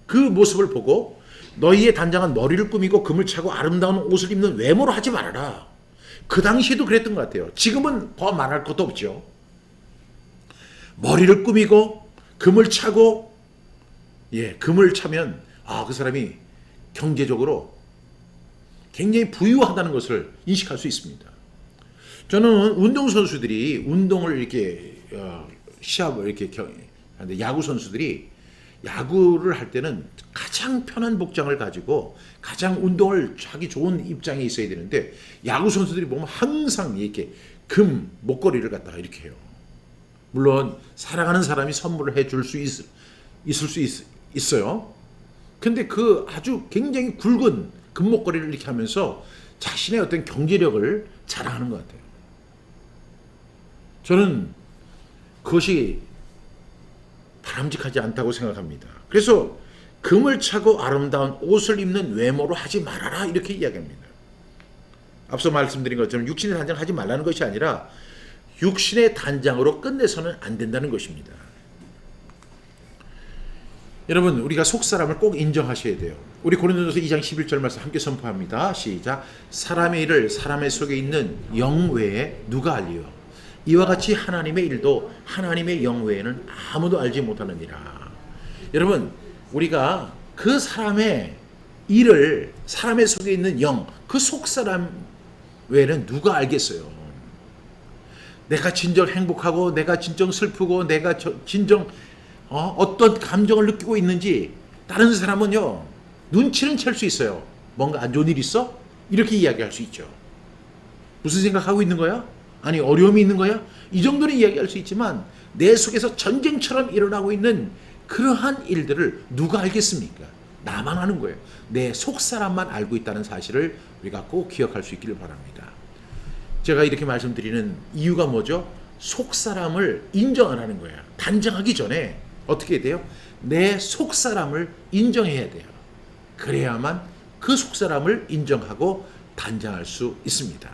그 모습을 보고, 너희의 단장은 머리를 꾸미고 금을 차고 아름다운 옷을 입는 외모로 하지 말아라. 그 당시에도 그랬던 것 같아요. 지금은 더 말할 것도 없죠. 머리를 꾸미고 금을 차고, 금을 차면 그 사람이 경제적으로 굉장히 부유하다는 것을 인식할 수 있습니다. 저는 운동선수들이 운동을 이렇게 시합을 이렇게 하는데, 야구 선수들이 야구를 할 때는 가장 편한 복장을 가지고 가장 운동을 하기 좋은 입장에 있어야 되는데, 야구 선수들이 보면 항상 이렇게 금 목걸이를 갖다가 이렇게 해요. 물론 사랑하는 사람이 선물을 해줄 수 있을 수 있어요. 근데 그 아주 굉장히 굵은 금목걸이를 이렇게 하면서 자신의 어떤 경제력을 자랑하는 것 같아요. 저는 그것이 바람직하지 않다고 생각합니다. 그래서 금을 차고 아름다운 옷을 입는 외모로 하지 말아라, 이렇게 이야기합니다. 앞서 말씀드린 것처럼 육신의 단장을 하지 말라는 것이 아니라 육신의 단장으로 끝내서는 안 된다는 것입니다. 여러분, 우리가 속사람을 꼭 인정하셔야 돼요. 우리 고린도전서 2장 11절 말씀 함께 선포합니다. 시작. 사람의 일을 사람의 속에 있는 영 외에 누가 알리요? 이와 같이 하나님의 일도 하나님의 영 외에는 아무도 알지 못하느니라. 여러분, 우리가 그 사람의 일을, 사람의 속에 있는 영, 그 속사람 외에는 누가 알겠어요? 내가 진정 행복하고 내가 진정 슬프고 내가 진정 어떤 감정을 느끼고 있는지 다른 사람은요, 눈치는 챌 수 있어요. 뭔가 안 좋은 일 있어? 이렇게 이야기할 수 있죠. 무슨 생각하고 있는 거야? 아니, 어려움이 있는 거야? 이 정도는 이야기할 수 있지만 내 속에서 전쟁처럼 일어나고 있는 그러한 일들을 누가 알겠습니까? 나만 아는 거예요. 내 속사람만 알고 있다는 사실을 우리가 꼭 기억할 수 있기를 바랍니다. 제가 이렇게 말씀드리는 이유가 뭐죠? 속사람을 인정 안 하는 거예요. 단정하기 전에 어떻게 해야 돼요? 내 속사람을 인정해야 돼요. 그래야만 그 속사람을 인정하고 단정할 수 있습니다.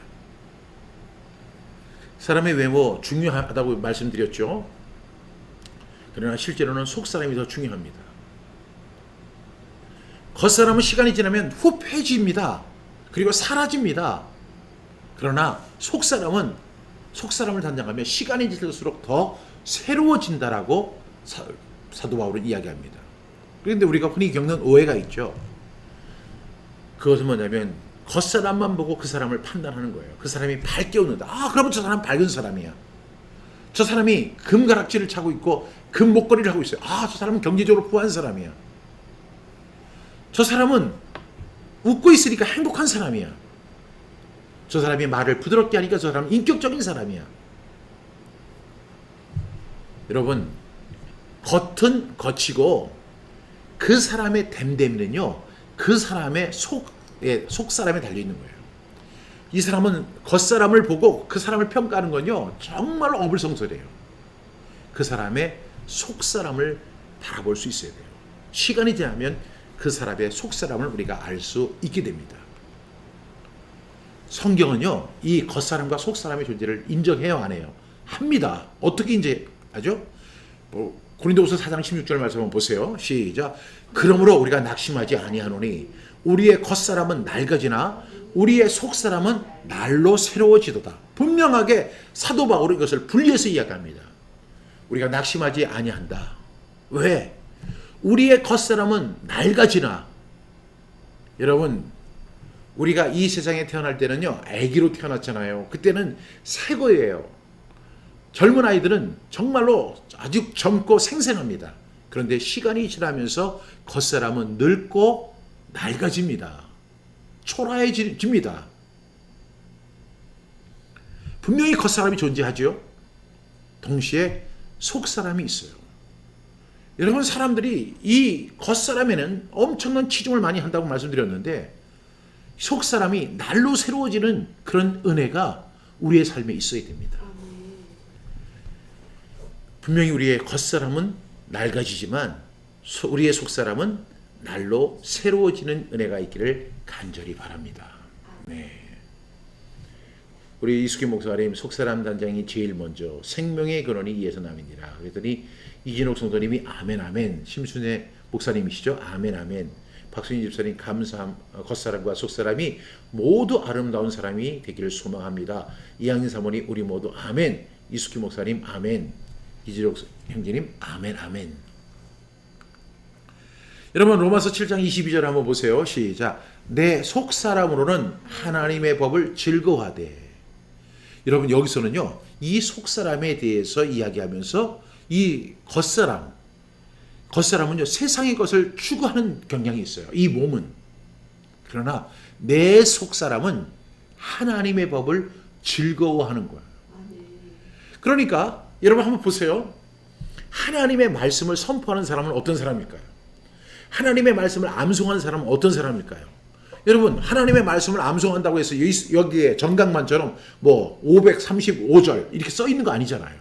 사람의 외모 중요하다고 말씀드렸죠. 그러나 실제로는 속사람이 더 중요합니다. 겉사람은 시간이 지나면 후패집니다. 그리고 사라집니다. 그러나 속사람은 속사람을 단장하면 시간이 지날수록 더 새로워진다라고 사도 바울은 이야기합니다. 그런데 우리가 흔히 겪는 오해가 있죠. 그것은 뭐냐면 겉사람만 보고 그 사람을 판단하는 거예요. 그 사람이 밝게 웃는다. 그러면 저 사람 밝은 사람이야. 저 사람이 금가락지를 차고 있고 금 목걸이를 하고 있어요. 저 사람은 경제적으로 부한 사람이야. 저 사람은 웃고 있으니까 행복한 사람이야. 저 사람이 말을 부드럽게 하니까 저 사람은 인격적인 사람이야. 여러분, 겉은 겉이고 그 사람의 됨됨이는요, 그 사람의 속사람에 달려있는 거예요. 이 사람은 겉사람을 보고 그 사람을 평가하는 건요, 정말 어불성설해요. 그 사람의 속사람을 바라볼 수 있어야 돼요. 시간이 지나면 그 사람의 속사람을 우리가 알 수 있게 됩니다. 성경은요, 이 겉사람과 속사람의 존재를 인정해요, 안 해요? 합니다. 어떻게 인정하죠? 고린도후서 4장 16절 말씀 한번 보세요. 시작. 그러므로 우리가 낙심하지 아니하노니 우리의 겉사람은 낡아지나 우리의 속사람은 날로 새로워지도다. 분명하게 사도 바울은 이것을 분리해서 이야기합니다. 우리가 낙심하지 아니한다. 왜? 우리의 겉사람은 낡아지나. 여러분, 우리가 이 세상에 태어날 때는요, 아기로 태어났잖아요. 그때는 새 거예요. 젊은 아이들은 정말로 아주 젊고 생생합니다. 그런데 시간이 지나면서 겉사람은 늙고 낡아집니다. 초라해집니다. 분명히 겉사람이 존재하죠. 동시에 속사람이 있어요. 여러분, 사람들이 이 겉사람에는 엄청난 치중을 많이 한다고 말씀드렸는데 속사람이 날로 새로워지는 그런 은혜가 우리의 삶에 있어야 됩니다. 분명히 우리의 겉사람은 낡아지지만 우리의 속사람은 날로 새로워지는 은혜가 있기를 간절히 바랍니다. 네. 우리 이숙희 목사님 속사람 단장이 제일 먼저 생명의 근원이 이에서 남이니라. 그랬더니 이진옥 성도님이 아멘 아멘. 심순애 목사님이시죠? 아멘 아멘. 박수인 집사님 감사함. 겉사람과 속사람이 모두 아름다운 사람이 되기를 소망합니다. 이양인 사모니 우리 모두 아멘. 이숙희 목사님 아멘. 이진옥 형제님 아멘 아멘. 여러분, 로마서 7장 22절 한번 보세요. 시작. 내 속사람으로는 하나님의 법을 즐거워하되. 여러분, 여기서는요, 이 속사람에 대해서 이야기하면서 이 겉사람은요, 세상의 것을 추구하는 경향이 있어요. 이 몸은. 그러나 내 속사람은 하나님의 법을 즐거워하는 거예요. 그러니까 여러분 한번 보세요. 하나님의 말씀을 선포하는 사람은 어떤 사람일까요? 하나님의 말씀을 암송하는 사람은 어떤 사람일까요? 여러분, 하나님의 말씀을 암송한다고 해서 여기에 정강만처럼 뭐 535절 이렇게 써 있는 거 아니잖아요.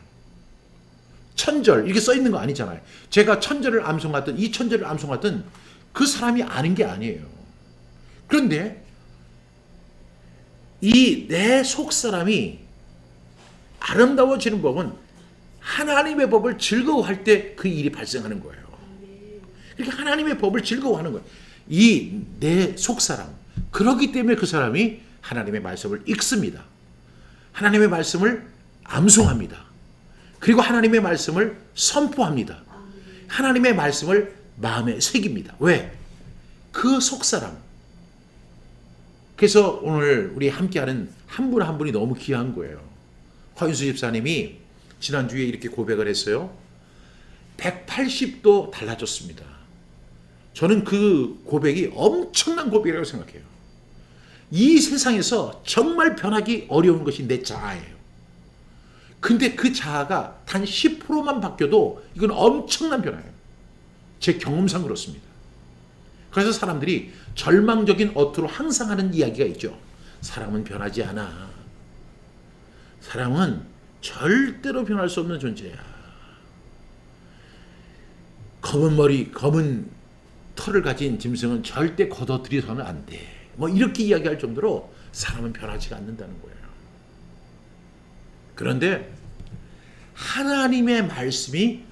1000절 이렇게 써 있는 거 아니잖아요. 제가 1000절을 암송하든 2000절을 암송하든 그 사람이 아는 게 아니에요. 그런데 이 내 속사람이 아름다워지는 법은 하나님의 법을 즐거워할 때 그 일이 발생하는 거예요. 그러니까 하나님의 법을 즐거워하는 거예요. 이 내 속사람. 그렇기 때문에 그 사람이 하나님의 말씀을 읽습니다. 하나님의 말씀을 암송합니다. 그리고 하나님의 말씀을 선포합니다. 하나님의 말씀을 마음에 새깁니다. 왜? 그 속사람. 그래서 오늘 우리 함께하는 한 분 한 분이 너무 귀한 거예요. 허윤수 집사님이 지난주에 이렇게 고백을 했어요. 180도 달라졌습니다. 저는 그 고백이 엄청난 고백이라고 생각해요. 이 세상에서 정말 변하기 어려운 것이 내 자아예요. 근데 그 자아가 단 10%만 바뀌어도 이건 엄청난 변화예요. 제 경험상 그렇습니다. 그래서 사람들이 절망적인 어투로 항상 하는 이야기가 있죠. 사람은 변하지 않아. 사람은 절대로 변할 수 없는 존재야. 검은 머리, 검은 털을 가진 짐승은 절대 걷어들여서는 안 돼. 뭐 이렇게 이야기할 정도로 사람은 변하지가 않는다는 거예요. 그런데 하나님의 말씀이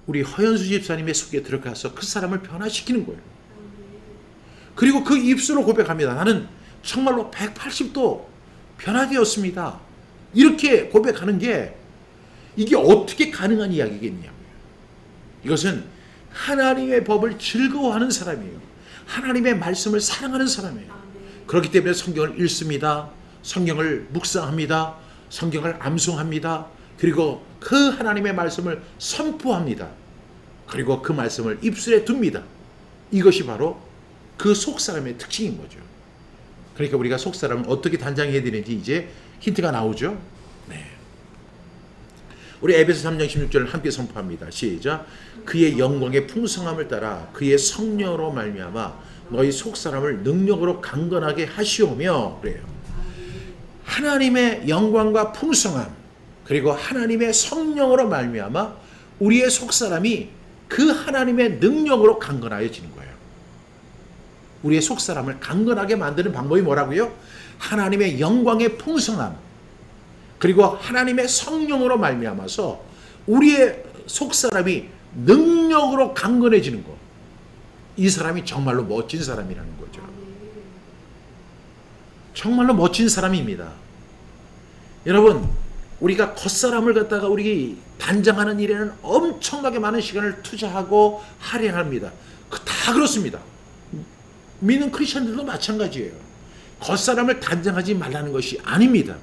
우리 허연수 집사님의 속에 들어가서 그 사람을 변화시키는 거예요. 그리고 그 입술로 고백합니다. 나는 정말로 180도 변화되었습니다. 이렇게 고백하는 게 이게 어떻게 가능한 이야기겠냐고요. 이것은 하나님의 법을 즐거워하는 사람이에요. 하나님의 말씀을 사랑하는 사람이에요. 그렇기 때문에 성경을 읽습니다. 성경을 묵상합니다. 성경을 암송합니다. 그리고 그 하나님의 말씀을 선포합니다. 그리고 그 말씀을 입술에 둡니다. 이것이 바로 그 속사람의 특징인 거죠. 그러니까 우리가 속사람을 어떻게 단장해야 되는지 이제 힌트가 나오죠. 네. 우리 에베소 3장 16절을 함께 선포합니다. 시작. 그의 영광의 풍성함을 따라 그의 성령으로 말미암아 너희 속사람을 능력으로 강건하게 하시오며. 그래요. 하나님의 영광과 풍성함 그리고 하나님의 성령으로 말미암아 우리의 속사람이 그 하나님의 능력으로 강건하여지는 거예요. 우리의 속사람을 강건하게 만드는 방법이 뭐라고요? 하나님의 영광의 풍성함, 그리고 하나님의 성령으로 말미암아서 우리의 속사람이 능력으로 강건해지는 것. 이 사람이 정말로 멋진 사람이라는 거죠. 정말로 멋진 사람입니다. 여러분, 우리가 겉사람을 갖다가 우리 단장하는 일에는 엄청나게 많은 시간을 투자하고 할애합니다. 다 그렇습니다. 믿는 크리스천들도 마찬가지예요. 겉사람을 단장하지 말라는 것이 아닙니다.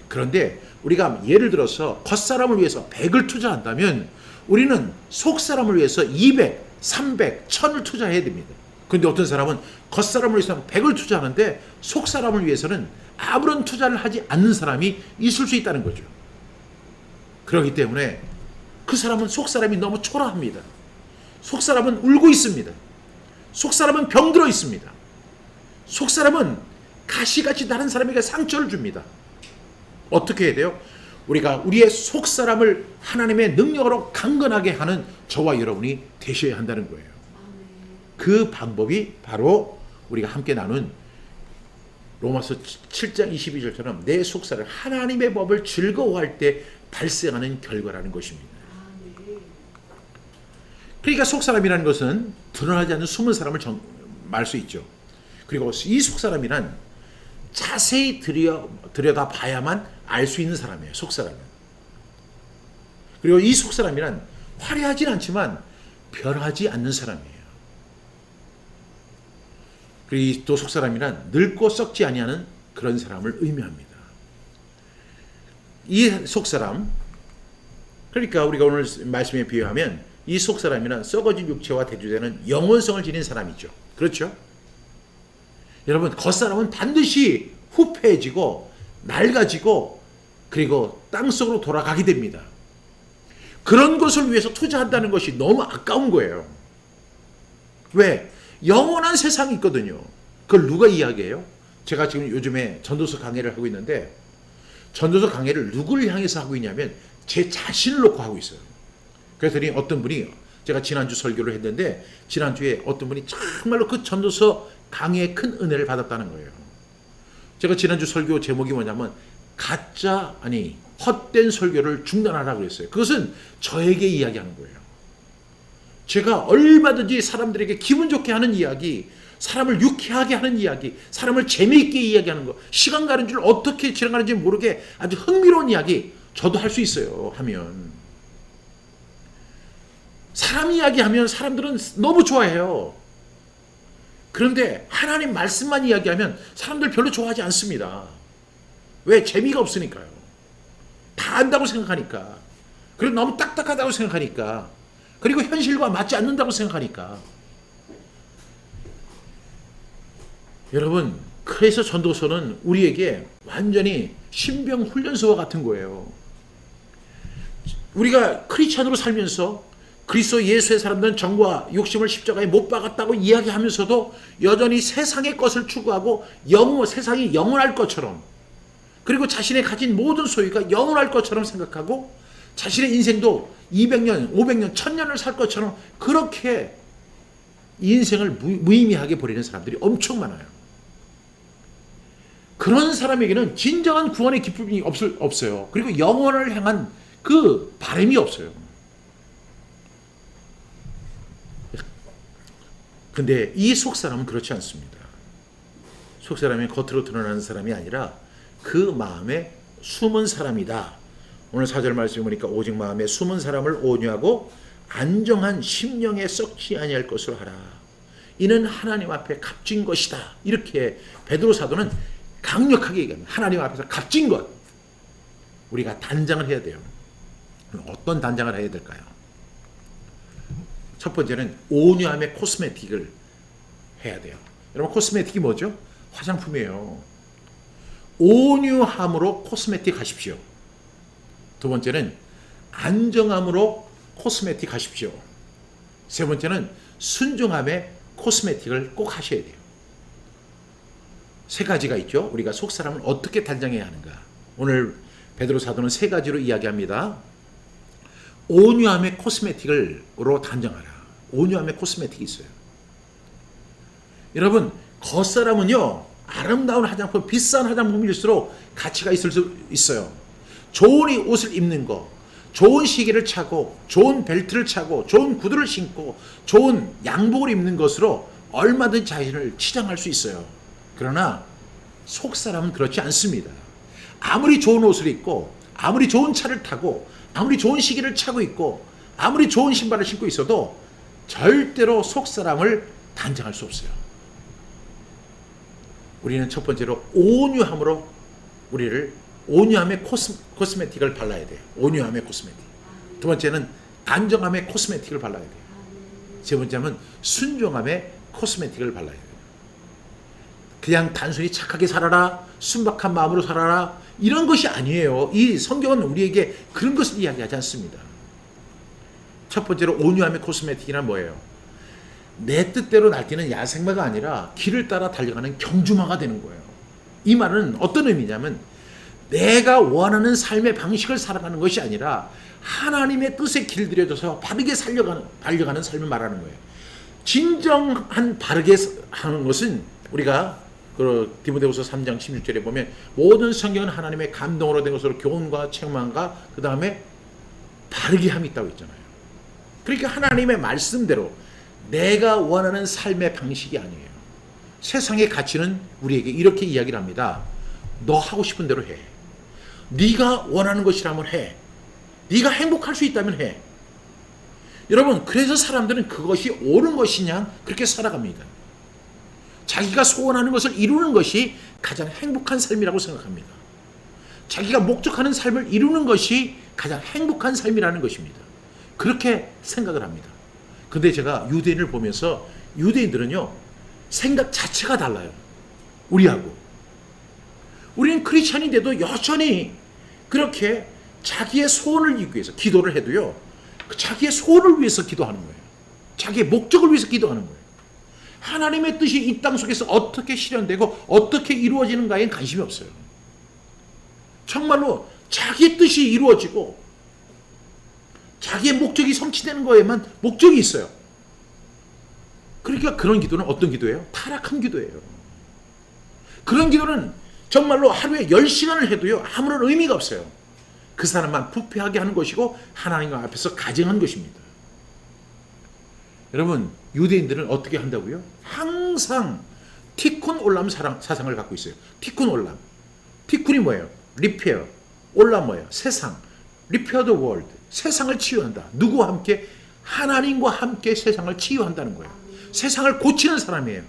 그런데 우리가 예를 들어서 겉사람을 위해서 100을 투자한다면 우리는 속사람을 위해서 200, 300, 1000을 투자해야 됩니다. 그런데 어떤 사람은 겉사람을 위해서 100을 투자하는데 속사람을 위해서는 아무런 투자를 하지 않는 사람이 있을 수 있다는 거죠. 그렇기 때문에 그 사람은 속사람이 너무 초라합니다. 속사람은 울고 있습니다. 속사람은 병들어 있습니다. 속사람은 가시같이 다른 사람에게 상처를 줍니다. 어떻게 해야 돼요? 우리가 우리의 속사람을 하나님의 능력으로 강건하게 하는 저와 여러분이 되셔야 한다는 거예요. 그 방법이 바로 우리가 함께 나눈 로마서 7장 22절처럼 내 속사를 하나님의 법을 즐거워할 때 발생하는 결과라는 것입니다. 그러니까 속사람이라는 것은 드러나지 않는 숨은 사람을 말 수 있죠. 그리고 이 속사람이란 자세히 들여다 봐야만 알 수 있는 사람이에요. 속사람은. 그리고 이 속사람이란 화려하진 않지만 변하지 않는 사람이에요. 그리고 또 속사람이란 늙고 썩지 아니하는 그런 사람을 의미합니다. 이 속사람, 그러니까 우리가 오늘 말씀에 비유하면 이 속사람이란 썩어진 육체와 대조되는 영원성을 지닌 사람이죠. 그렇죠? 여러분, 겉사람은 반드시 후패해지고 낡아지고 그리고 땅속으로 돌아가게 됩니다. 그런 것을 위해서 투자한다는 것이 너무 아까운 거예요. 왜? 영원한 세상이 있거든요. 그걸 누가 이야기해요? 제가 지금 요즘에 전도서 강의를 하고 있는데 전도서 강의를 누구를 향해서 하고 있냐면 제 자신을 놓고 하고 있어요. 그랬더니 어떤 분이, 제가 지난주 설교를 했는데 지난주에 어떤 분이 정말로 그 전도서 강의에 큰 은혜를 받았다는 거예요. 제가 지난주 설교 제목이 뭐냐면 헛된 설교를 중단하라고 그랬어요. 그것은 저에게 이야기하는 거예요. 제가 얼마든지 사람들에게 기분 좋게 하는 이야기, 사람을 유쾌하게 하는 이야기, 사람을 재미있게 이야기하는 거, 시간 가는 줄 어떻게 지나가는지 모르게 아주 흥미로운 이야기 저도 할 수 있어요. 하면 사람 이야기하면 사람들은 너무 좋아해요. 그런데 하나님 말씀만 이야기하면 사람들 별로 좋아하지 않습니다. 왜? 재미가 없으니까요. 다 안다고 생각하니까. 그리고 너무 딱딱하다고 생각하니까. 그리고 현실과 맞지 않는다고 생각하니까. 여러분, 그래서 전도서는 우리에게 완전히 신병훈련소와 같은 거예요. 우리가 크리스찬으로 살면서 그리스도 예수의 사람들은 정과 욕심을 십자가에 못 박았다고 이야기하면서도 여전히 세상의 것을 추구하고 세상이 영원할 것처럼, 그리고 자신의 가진 모든 소유가 영원할 것처럼 생각하고 자신의 인생도 200년, 500년, 1000년을 살 것처럼 그렇게 인생을 무의미하게 버리는 사람들이 엄청 많아요. 그런 사람에게는 진정한 구원의 기쁨이 없어요. 그리고 영원을 향한 그 바람이 없어요. 근데 이 속사람은 그렇지 않습니다. 속사람은 겉으로 드러나는 사람이 아니라 그 마음에 숨은 사람이다. 오늘 4절 말씀을 보니까 오직 마음에 숨은 사람을 온유하고 안정한 심령에 썩지 아니할 것으로 하라. 이는 하나님 앞에 값진 것이다. 이렇게 베드로 사도는 강력하게 얘기합니다. 하나님 앞에서 값진 것. 우리가 단장을 해야 돼요. 어떤 단장을 해야 될까요? 첫 번째는 온유함의 코스메틱을 해야 돼요. 여러분, 코스메틱이 뭐죠? 화장품이에요. 온유함으로 코스메틱 하십시오. 두 번째는 안정함으로 코스메틱 하십시오. 세 번째는 순종함의 코스메틱을 꼭 하셔야 돼요. 세 가지가 있죠. 우리가 속사람을 어떻게 단장해야 하는가. 오늘 베드로 사도는 세 가지로 이야기합니다. 온유함의 코스메틱으로 단장하라. 온유함의 코스메틱이 있어요. 여러분, 겉사람은요, 아름다운 화장품, 비싼 화장품일수록 가치가 있을 수 있어요. 좋은 옷을 입는 거, 좋은 시계를 차고, 좋은 벨트를 차고, 좋은 구두를 신고, 좋은 양복을 입는 것으로 얼마든지 자신을 치장할 수 있어요. 그러나 속사람은 그렇지 않습니다. 아무리 좋은 옷을 입고, 아무리 좋은 차를 타고, 아무리 좋은 시계를 차고 있고, 아무리 좋은 신발을 신고 있어도 절대로 속사람을 단정할 수 없어요. 우리는 첫 번째로 온유함으로 우리를 온유함의 코스메틱을 발라야 돼요. 온유함의 코스메틱. 두 번째는 안정함의 코스메틱을 발라야 돼요. 세 번째는 순종함의 코스메틱을 발라야 돼요. 그냥 단순히 착하게 살아라, 순박한 마음으로 살아라, 이런 것이 아니에요. 이 성경은 우리에게 그런 것을 이야기하지 않습니다. 첫 번째로 온유함의 코스메틱이란 뭐예요? 내 뜻대로 날뛰는 야생마가 아니라 길을 따라 달려가는 경주마가 되는 거예요. 이 말은 어떤 의미냐면 내가 원하는 삶의 방식을 살아가는 것이 아니라 하나님의 뜻에 길들여져서 바르게 달려가는 삶을 말하는 거예요. 진정한 바르게 하는 것은 우리가 디모데후서 3장 16절에 보면 모든 성경은 하나님의 감동으로 된 것으로 교훈과 책망과 그 다음에 바르게 함이 있다고 했잖아요. 그러니까 하나님의 말씀대로 내가 원하는 삶의 방식이 아니에요. 세상의 가치는 우리에게 이렇게 이야기를 합니다. 너 하고 싶은 대로 해. 네가 원하는 것이라면 해. 네가 행복할 수 있다면 해. 여러분, 그래서 사람들은 그것이 옳은 것이냐 그렇게 살아갑니다. 자기가 소원하는 것을 이루는 것이 가장 행복한 삶이라고 생각합니다. 자기가 목적하는 삶을 이루는 것이 가장 행복한 삶이라는 것입니다. 그렇게 생각을 합니다. 근데 제가 유대인을 보면서 유대인들은요, 생각 자체가 달라요. 우리하고. 우리는 크리스찬인데도 여전히 그렇게 자기의 소원을 이루기 위해서 기도를 해도요, 자기의 소원을 위해서 기도하는 거예요. 자기의 목적을 위해서 기도하는 거예요. 하나님의 뜻이 이 땅 속에서 어떻게 실현되고 어떻게 이루어지는가에 관심이 없어요. 정말로 자기의 뜻이 이루어지고 자기의 목적이 성취되는 거에만 목적이 있어요. 그러니까 그런 기도는 어떤 기도예요? 타락한 기도예요. 그런 기도는 정말로 하루에 10시간을 해도요, 아무런 의미가 없어요. 그 사람만 부패하게 하는 것이고 하나님 앞에서 가증한 것입니다. 여러분, 유대인들은 어떻게 한다고요? 항상 티쿤 올람 사상을 갖고 있어요. 티쿤 올람. 티쿤이 뭐예요? 리페어. 올람 뭐예요? 세상. 리페어 더 월드. 세상을 치유한다. 누구와 함께? 하나님과 함께 세상을 치유한다는 거예요. 세상을 고치는 사람이에요.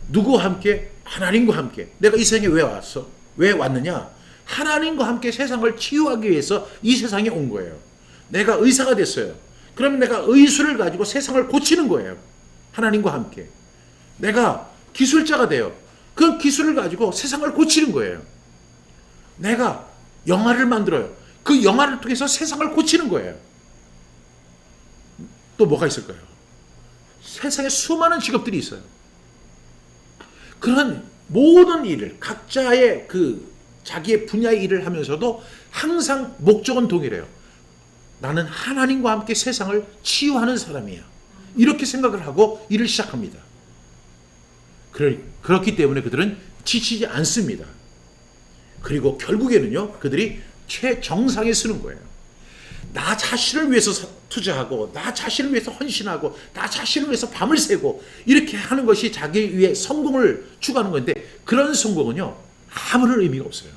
누구와 함께? 하나님과 함께. 내가 이 세상에 왜 왔어? 왜 왔느냐? 하나님과 함께 세상을 치유하기 위해서 이 세상에 온 거예요. 내가 의사가 됐어요. 그러면 내가 의술을 가지고 세상을 고치는 거예요. 하나님과 함께. 내가 기술자가 돼요. 그 기술을 가지고 세상을 고치는 거예요. 내가 영화를 만들어요. 그 영화를 통해서 세상을 고치는 거예요. 또 뭐가 있을까요? 세상에 수많은 직업들이 있어요. 그런 모든 일을 각자의 자기의 분야의 일을 하면서도 항상 목적은 동일해요. 나는 하나님과 함께 세상을 치유하는 사람이야. 이렇게 생각을 하고 일을 시작합니다. 그렇기 때문에 그들은 지치지 않습니다. 그리고 결국에는요, 그들이 최정상에 쓰는 거예요. 나 자신을 위해서 투자하고, 나 자신을 위해서 헌신하고, 나 자신을 위해서 밤을 새고, 이렇게 하는 것이 자기 위해 성공을 추구하는 건데, 그런 성공은요, 아무런 의미가 없어요.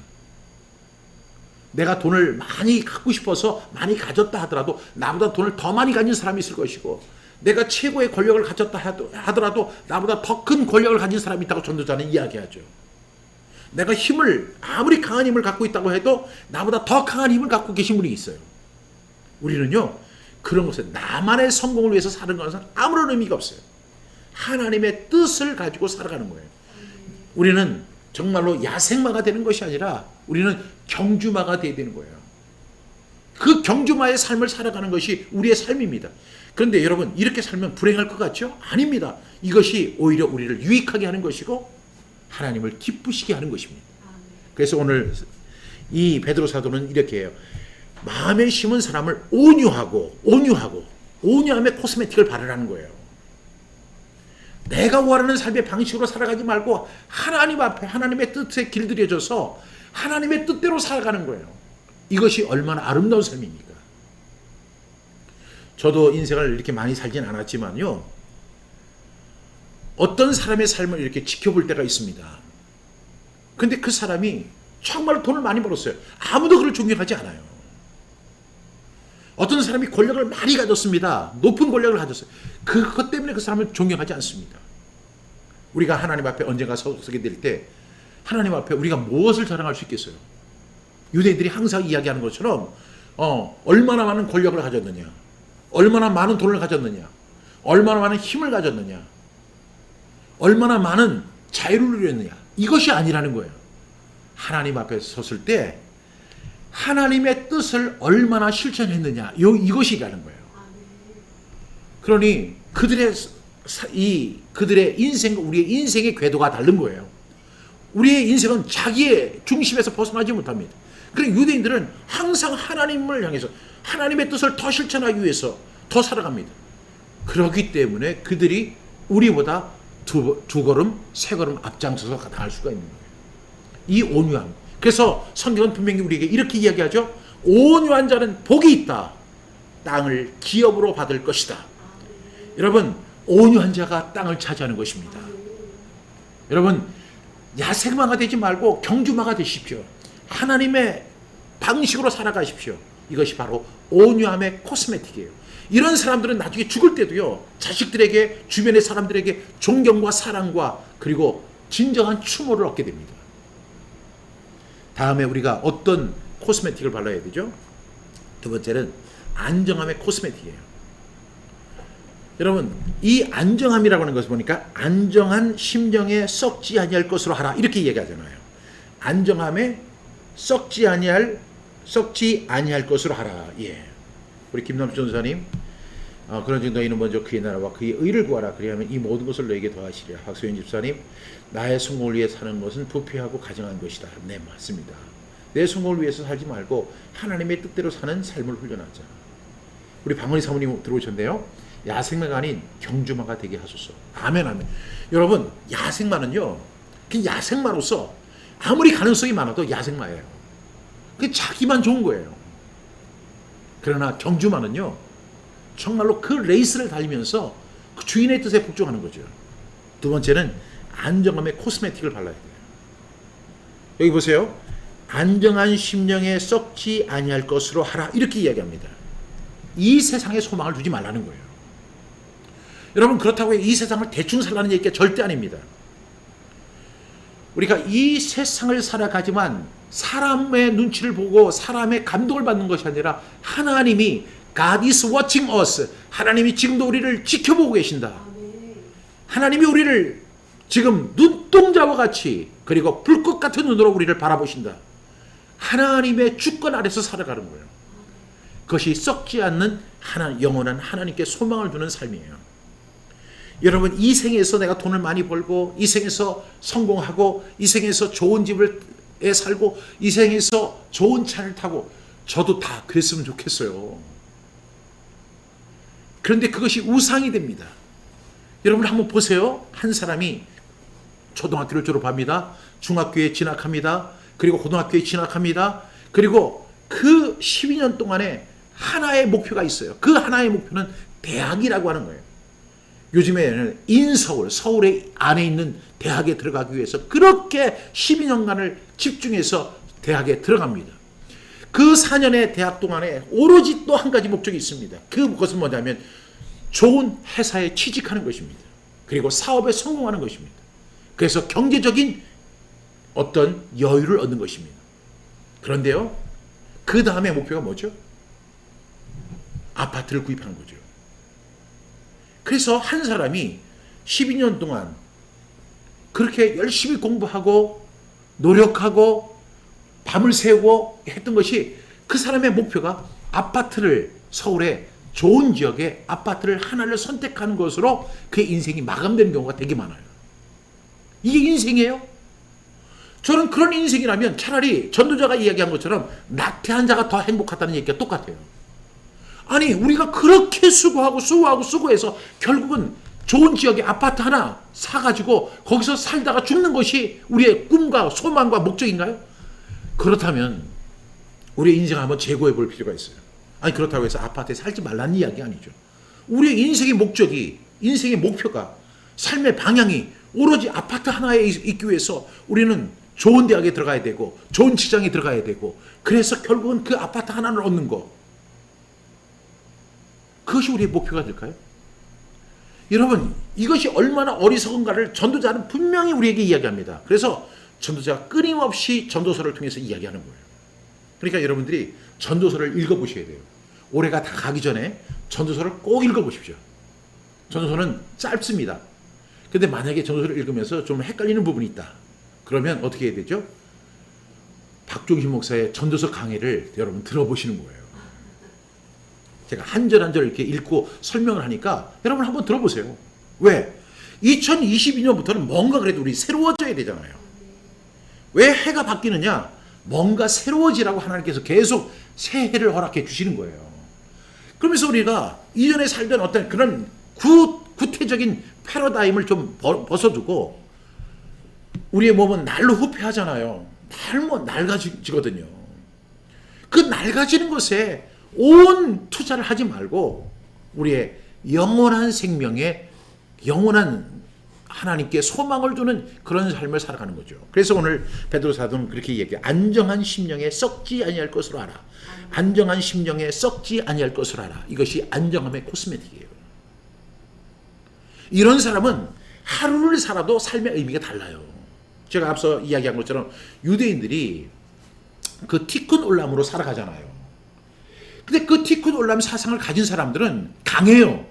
내가 돈을 많이 갖고 싶어서 많이 가졌다 하더라도 나보다 돈을 더 많이 가진 사람이 있을 것이고, 내가 최고의 권력을 가졌다 하더라도 나보다 더 큰 권력을 가진 사람이 있다고 전도자는 이야기하죠. 내가 아무리 강한 힘을 갖고 있다고 해도 나보다 더 강한 힘을 갖고 계신 분이 있어요. 우리는요, 그런 것에 나만의 성공을 위해서 사는 것은 아무런 의미가 없어요. 하나님의 뜻을 가지고 살아가는 거예요. 우리는 정말로 야생마가 되는 것이 아니라 우리는 경주마가 되어야 되는 거예요. 그 경주마의 삶을 살아가는 것이 우리의 삶입니다. 그런데 여러분, 이렇게 살면 불행할 것 같죠? 아닙니다. 이것이 오히려 우리를 유익하게 하는 것이고 하나님을 기쁘시게 하는 것입니다. 그래서 오늘 이 베드로 사도는 이렇게 해요. 마음에 심은 사람을 온유하고 온유함의 코스메틱을 바르라는 거예요. 내가 원하는 삶의 방식으로 살아가지 말고 하나님 앞에 하나님의 뜻에 길들여져서 하나님의 뜻대로 살아가는 거예요. 이것이 얼마나 아름다운 삶입니까? 저도 인생을 이렇게 많이 살진 않았지만요, 어떤 사람의 삶을 이렇게 지켜볼 때가 있습니다. 근데 그 사람이 정말 돈을 많이 벌었어요. 아무도 그를 존경하지 않아요. 어떤 사람이 권력을 많이 가졌습니다. 높은 권력을 가졌어요. 그것 때문에 그 사람을 존경하지 않습니다. 우리가 하나님 앞에 언젠가 서게 될 때 하나님 앞에 우리가 무엇을 자랑할 수 있겠어요? 유대인들이 항상 이야기하는 것처럼 얼마나 많은 권력을 가졌느냐, 얼마나 많은 돈을 가졌느냐, 얼마나 많은 힘을 가졌느냐, 얼마나 많은 자유를 누렸느냐, 이것이 아니라는 거예요. 하나님 앞에 섰을 때 하나님의 뜻을 얼마나 실천했느냐, 이것이라는 거예요. 그러니 그들의 인생과 우리의 인생의 궤도가 다른 거예요. 우리의 인생은 자기의 중심에서 벗어나지 못합니다. 그러니까 유대인들은 항상 하나님을 향해서 하나님의 뜻을 더 실천하기 위해서 더 살아갑니다. 그렇기 때문에 그들이 우리보다 두 걸음, 세 걸음 앞장서서 나갈 수가 있는 거예요. 이 온유함. 그래서 성경은 분명히 우리에게 이렇게 이야기하죠. 온유한 자는 복이 있다. 땅을 기업으로 받을 것이다. 여러분, 온유한 자가 땅을 차지하는 것입니다. 여러분, 야생마가 되지 말고 경주마가 되십시오. 하나님의 방식으로 살아가십시오. 이것이 바로 온유함의 코스메틱이에요. 이런 사람들은 나중에 죽을 때도요, 자식들에게, 주변의 사람들에게 존경과 사랑과 그리고 진정한 추모를 얻게 됩니다. 다음에 우리가 어떤 코스메틱을 발라야 되죠? 두 번째는 안정함의 코스메틱이에요. 여러분, 이 안정함이라고 하는 것을 보니까 안정한 심령에 썩지 아니할 것으로 하라, 이렇게 얘기하잖아요. 안정함에 썩지 아니할 것으로 하라. 예. 우리 김남수 전사님, 그런즉 너희는 먼저 그의 나라와 그의 의를 구하라. 그리하면 이 모든 것을 너에게 더하시리라. 박소연 집사님, 나의 성공을 위해 사는 것은 부패하고 가증한 것이다. 네, 맞습니다. 내 성공을 위해서 살지 말고 하나님의 뜻대로 사는 삶을 훈련하자. 우리 방언이 사모님 들어오셨네요. 야생마가 아닌 경주마가 되게 하소서. 아멘, 아멘. 여러분, 야생마는요, 그 야생마로서 아무리 가능성이 많아도 야생마예요. 그게 자기만 좋은 거예요. 그러나 경주마는요, 정말로 그 레이스를 달리면서 그 주인의 뜻에 복종하는 거죠. 두 번째는 안정함의 코스메틱을 발라야 돼요. 여기 보세요. 안정한 심령에 썩지 아니할 것으로 하라, 이렇게 이야기합니다. 이 세상에 소망을 두지 말라는 거예요. 여러분, 그렇다고 이 세상을 대충 살라는 얘기가 절대 아닙니다. 우리가 이 세상을 살아가지만 사람의 눈치를 보고 사람의 감동을 받는 것이 아니라 하나님이 God is watching us. 하나님이 지금도 우리를 지켜보고 계신다. 하나님이 우리를 지금 눈동자와 같이 그리고 불꽃 같은 눈으로 우리를 바라보신다. 하나님의 주권 아래서 살아가는 거예요. 그것이 썩지 않는 영원한 하나님께 소망을 두는 삶이에요. 여러분, 이 생에서 내가 돈을 많이 벌고 이 생에서 성공하고 이 생에서 좋은 집에 살고 이 생에서 좋은 차를 타고 저도 다 그랬으면 좋겠어요. 그런데 그것이 우상이 됩니다. 여러분 한번 보세요. 한 사람이 초등학교를 졸업합니다. 중학교에 진학합니다. 그리고 고등학교에 진학합니다. 그리고 그 12년 동안에 하나의 목표가 있어요. 그 하나의 목표는 대학이라고 하는 거예요. 요즘에는 인서울, 서울의 안에 있는 대학에 들어가기 위해서 그렇게 12년간을 집중해서 대학에 들어갑니다. 그 4년의 대학 동안에 오로지 또 한 가지 목적이 있습니다. 그것은 뭐냐면 좋은 회사에 취직하는 것입니다. 그리고 사업에 성공하는 것입니다. 그래서 경제적인 어떤 여유를 얻는 것입니다. 그런데요, 그 다음에 목표가 뭐죠? 아파트를 구입하는 거죠. 그래서 한 사람이 12년 동안 그렇게 열심히 공부하고 노력하고 밤을 새우고 했던 것이 그 사람의 목표가 아파트를, 서울의 좋은 지역에 아파트를 하나를 선택하는 것으로 그의 인생이 마감되는 경우가 되게 많아요. 이게 인생이에요? 저는 그런 인생이라면 차라리 전도자가 이야기한 것처럼 나태한 자가 더 행복하다는 얘기가 똑같아요. 아니 우리가 그렇게 수고해서 결국은 좋은 지역에 아파트 하나 사가지고 거기서 살다가 죽는 것이 우리의 꿈과 소망과 목적인가요? 그렇다면 우리의 인생을 한번 재고해 볼 필요가 있어요. 아니 그렇다고 해서 아파트에 살지 말라는 이야기 아니죠. 우리의 인생의 목적이, 인생의 목표가, 삶의 방향이 오로지 아파트 하나에 있기 위해서 우리는 좋은 대학에 들어가야 되고 좋은 직장에 들어가야 되고, 그래서 결국은 그 아파트 하나를 얻는 거, 그것이 우리의 목표가 될까요? 여러분, 이것이 얼마나 어리석은가를 전도자는 분명히 우리에게 이야기합니다. 그래서 전도자가 끊임없이 전도서를 통해서 이야기하는 거예요. 그러니까 여러분들이 전도서를 읽어보셔야 돼요. 올해가 다 가기 전에 전도서를 꼭 읽어보십시오. 전도서는 짧습니다. 근데 만약에 전도서를 읽으면서 좀 헷갈리는 부분이 있다, 그러면 어떻게 해야 되죠? 박종신 목사의 전도서 강의를 여러분 들어보시는 거예요. 제가 한 절 한 절 이렇게 읽고 설명을 하니까 여러분 한번 들어보세요. 왜? 2022년부터는 뭔가 그래도 우리 새로워져야 되잖아요. 왜 해가 바뀌느냐? 뭔가 새로워지라고 하나님께서 계속 새해를 허락해 주시는 거예요. 그러면서 우리가 이전에 살던 어떤 그런 구태적인 패러다임을 좀 벗어두고, 우리의 몸은 날로 후퇴하잖아요. 낡아지거든요. 그 낡아지는 것에 온 투자를 하지 말고 우리의 영원한 생명에, 영원한 하나님께 소망을 두는 그런 삶을 살아가는 거죠. 그래서 오늘 베드로 사도는 그렇게 얘기해요. 안정한 심령에 썩지 아니할 것으로 알아. 안정한 심령에 썩지 아니할 것으로 알아. 이것이 안정함의 코스메틱이에요. 이런 사람은 하루를 살아도 삶의 의미가 달라요. 제가 앞서 이야기한 것처럼 유대인들이 그 티쿤 올람으로 살아가잖아요. 근데 그 티쿤 올람 사상을 가진 사람들은 강해요.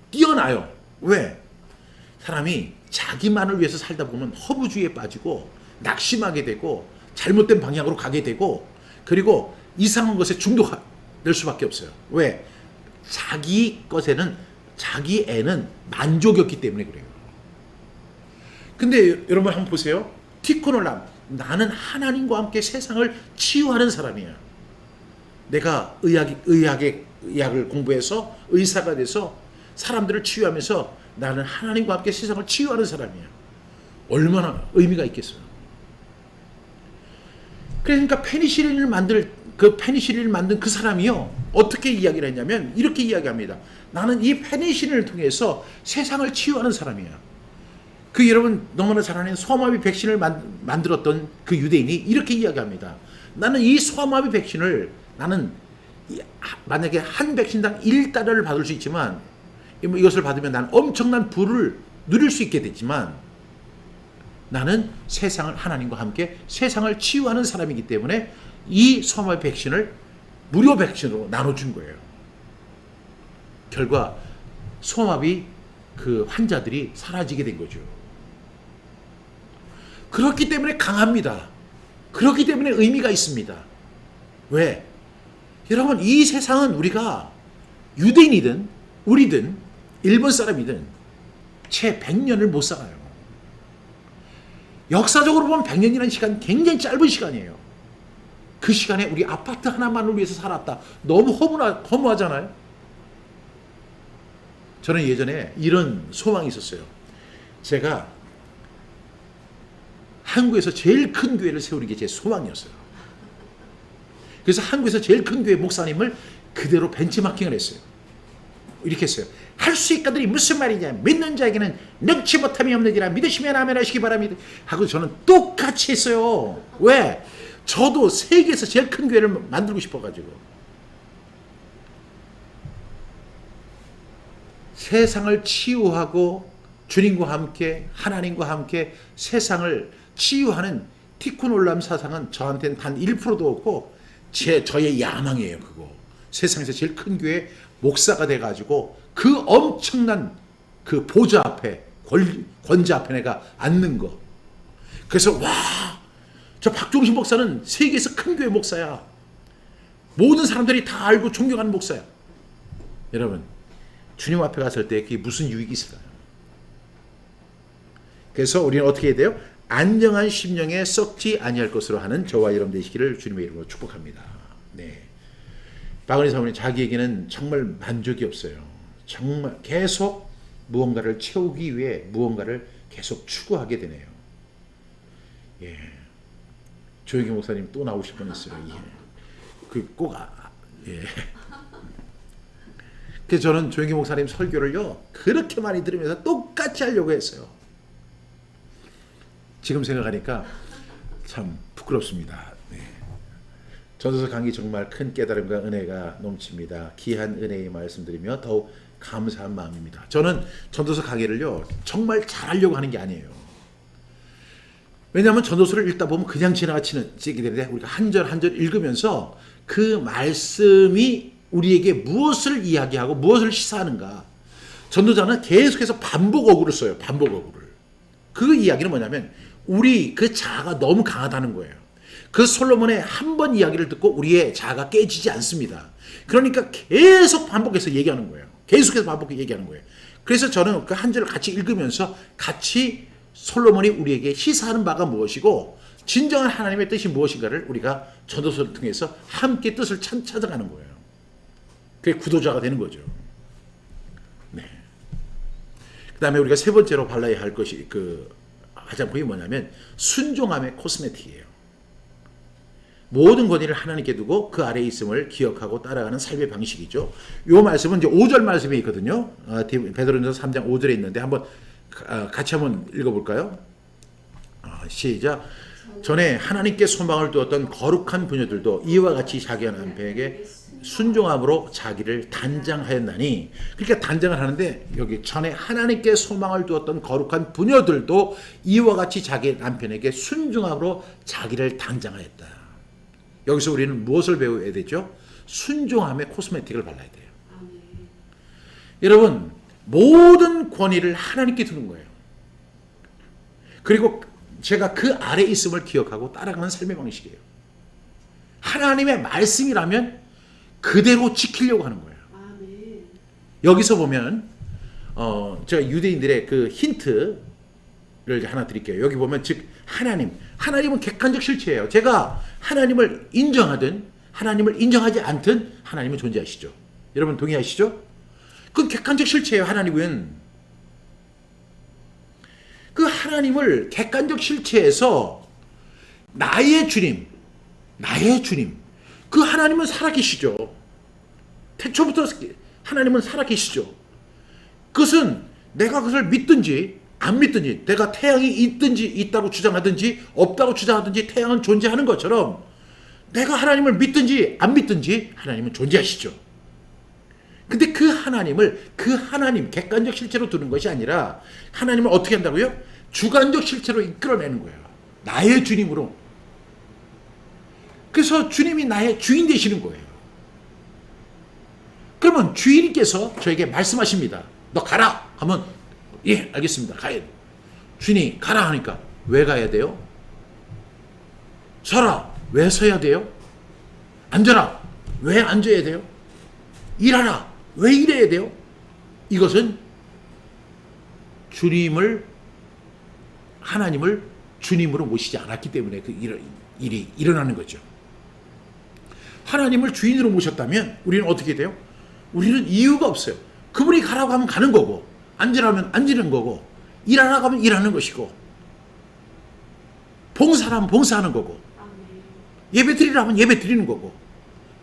뛰어나요. 왜? 사람이 자기만을 위해서 살다 보면 허무주의에 빠지고 낙심하게 되고 잘못된 방향으로 가게 되고, 그리고 이상한 것에 중독될 수밖에 없어요. 왜? 자기 것에는, 자기 애는 만족이 없기 때문에 그래요. 근데 여러분 한번 보세요. 티쿤 올람, 나는 하나님과 함께 세상을 치유하는 사람이야. 내가 의학을 공부해서 의사가 돼서 사람들을 치유하면서 나는 하나님과 함께 세상을 치유하는 사람이야. 얼마나 의미가 있겠어요. 그러니까 페니실린을 만든 그 사람이요, 어떻게 이야기를 했냐면 이렇게 이야기합니다. 나는 이 페니실린을 통해서 세상을 치유하는 사람이야. 그 여러분 너무나 잘 아는 소아마비 백신을 만들었던 그 유대인이 이렇게 이야기합니다. 나는 이 소아마비 백신을, 나는 만약에 한 백신당 1달러를 받을 수 있지만, 이것을 받으면 난 엄청난 부를 누릴 수 있게 됐지만, 나는 세상을, 하나님과 함께 세상을 치유하는 사람이기 때문에 이 소아마비 백신을 무료 백신으로 나눠준 거예요. 결과 소아마비 그 환자들이 사라지게 된 거죠. 그렇기 때문에 강합니다. 그렇기 때문에 의미가 있습니다. 왜? 여러분, 이 세상은 우리가 유대인이든 우리든 일본 사람이든 채 100년을 못 살아요. 역사적으로 보면 100년이라는 시간 굉장히 짧은 시간이에요. 그 시간에 우리 아파트 하나만을 위해서 살았다. 너무 허무하잖아요. 저는 예전에 이런 소망이 있었어요. 제가 한국에서 제일 큰 교회를 세우는 게 제 소망이었어요. 그래서 한국에서 제일 큰 교회 목사님을 그대로 벤치마킹을 했어요. 이렇게 했어요. 할 수 있거든이 무슨 말이냐. 믿는 자에게는 능치 못함이 없느니라. 믿으시면 아멘 하시기 바랍니다. 하고 저는 똑같이 했어요. 왜? 저도 세계에서 제일 큰 교회를 만들고 싶어가지고. 세상을 치유하고 주님과 함께, 하나님과 함께 세상을 치유하는 티쿤 올람 사상은 저한테는 단 1%도 없고 저의 야망이에요. 그거 세상에서 제일 큰 교회 목사가 돼가지고 그 엄청난 그 보좌 앞에, 권자 앞에 내가 앉는 거. 그래서 저 박종신 목사는 세계에서 큰 교회 목사야. 모든 사람들이 다 알고 존경하는 목사야. 여러분, 주님 앞에 갔을 때 그게 무슨 유익이 있을까요? 그래서 우리는 어떻게 해야 돼요? 안정한 심령에 썩지 아니할 것으로 하는 저와 여러분 되시기를 주님의 이름으로 축복합니다. 네. 박은희 사모님 자기에게는 정말 만족이 없어요. 정말 계속 무언가를 채우기 위해 무언가를 계속 추구하게 되네요. 예. 조영기 목사님 또 나오실 뻔했어요. 예. 그꼭 예. 그래서 저는 조영기 목사님 설교를요 그렇게 많이 들으면서 똑같이 하려고 했어요. 지금 생각하니까 참 부끄럽습니다. 네. 전도서 강의 정말 큰 깨달음과 은혜가 넘칩니다. 귀한 은혜의 말씀드리며 더욱 감사한 마음입니다. 저는 전도서 강의를요 정말 잘하려고 하는 게 아니에요. 왜냐하면 전도서를 읽다 보면 그냥 지나치게 되는데 우리가 한 절 한 절 읽으면서 그 말씀이 우리에게 무엇을 이야기하고 무엇을 시사하는가. 전도자는 계속해서 반복 어구를 써요. 반복 어구를. 그 이야기는 뭐냐면 우리 그 자아가 너무 강하다는 거예요. 그 솔로몬의 한 번 이야기를 듣고 우리의 자아가 깨지지 않습니다. 그러니까 계속 반복해서 얘기하는 거예요. 계속해서 반복해서 얘기하는 거예요. 그래서 저는 그 한 절을 같이 읽으면서 같이 솔로몬이 우리에게 시사하는 바가 무엇이고 진정한 하나님의 뜻이 무엇인가를 우리가 전도서를 통해서 함께 뜻을 찾아가는 거예요. 그게 구도자가 되는 거죠. 네. 그 다음에 우리가 세 번째로 발라야 할 것이 그 화장품이 뭐냐면 순종함의 코스메틱이에요. 모든 권위를 하나님께 두고 그 아래에 있음을 기억하고 따라가는 삶의 방식이죠. 이 말씀은 이제 5절 말씀에 있거든요. 베드로전서 3장 5절에 있는데 한번 같이 한번 읽어볼까요? 시작. 전에 하나님께 소망을 두었던 거룩한 부녀들도 이와 같이 자기 남편에게 순종함으로 자기를 단장하였나니. 그러니까 단장을 하는데 여기 전에 하나님께 소망을 두었던 거룩한 부녀들도 이와 같이 자기 남편에게 순종함으로 자기를 단장하였다. 여기서 우리는 무엇을 배워야 되죠? 순종함의 코스메틱을 발라야 돼요. 여러분 모든 권위를 하나님께 두는 거예요. 그리고 제가 그 아래 있음을 기억하고 따라가는 삶의 방식이에요. 하나님의 말씀이라면 그대로 지키려고 하는 거예요. 여기서 보면 제가 유대인들의 그 힌트를 하나 드릴게요. 여기 보면 즉 하나님은 객관적 실체예요. 제가 하나님을 인정하든 하나님을 인정하지 않든 하나님은 존재하시죠. 여러분 동의하시죠? 그건 객관적 실체예요. 하나님은 그 하나님을 객관적 실체에서 나의 주님 그 하나님은 살아계시죠. 태초부터 하나님은 살아계시죠. 그것은 내가 그것을 믿든지 안 믿든지 내가 태양이 있든지 있다고 주장하든지 없다고 주장하든지 태양은 존재하는 것처럼 내가 하나님을 믿든지 안 믿든지 하나님은 존재하시죠. 근데 그 하나님 객관적 실체로 두는 것이 아니라 하나님을 어떻게 한다고요? 주관적 실체로 이끌어내는 거예요. 나의 주님으로. 그래서 주님이 나의 주인 되시는 거예요. 그러면 주인께서 저에게 말씀하십니다. 너 가라 하면 예 알겠습니다. 가야 돼. 주인이 가라 하니까 왜 가야 돼요? 서라 왜 서야 돼요? 앉아라 왜 앉아야 돼요? 일하라 왜 일해야 돼요? 이것은 하나님을 주님으로 모시지 않았기 때문에 그 일이 일어나는 거죠. 하나님을 주인으로 모셨다면 우리는 어떻게 돼요? 우리는 이유가 없어요. 그분이 가라고 하면 가는 거고 앉으라면 앉는 거고 일하라고 하면 일하는 것이고 봉사하면 봉사하는 거고 예배 드리라면 예배 드리는 거고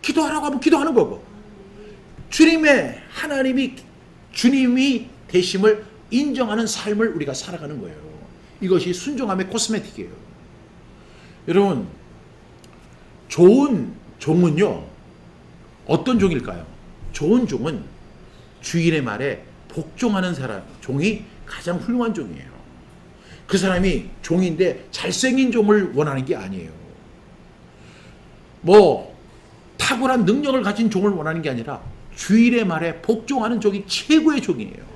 기도하라고 하면 기도하는 거고 주님이 되심을 인정하는 삶을 우리가 살아가는 거예요. 이것이 순종함의 코스메틱이에요. 여러분 좋은 종은요 어떤 종일까요? 좋은 종은 주인의 말에 복종하는 종이 가장 훌륭한 종이에요. 그 사람이 종인데 잘생긴 종을 원하는 게 아니에요. 탁월한 능력을 가진 종을 원하는 게 아니라 주인의 말에 복종하는 종이 최고의 종이에요.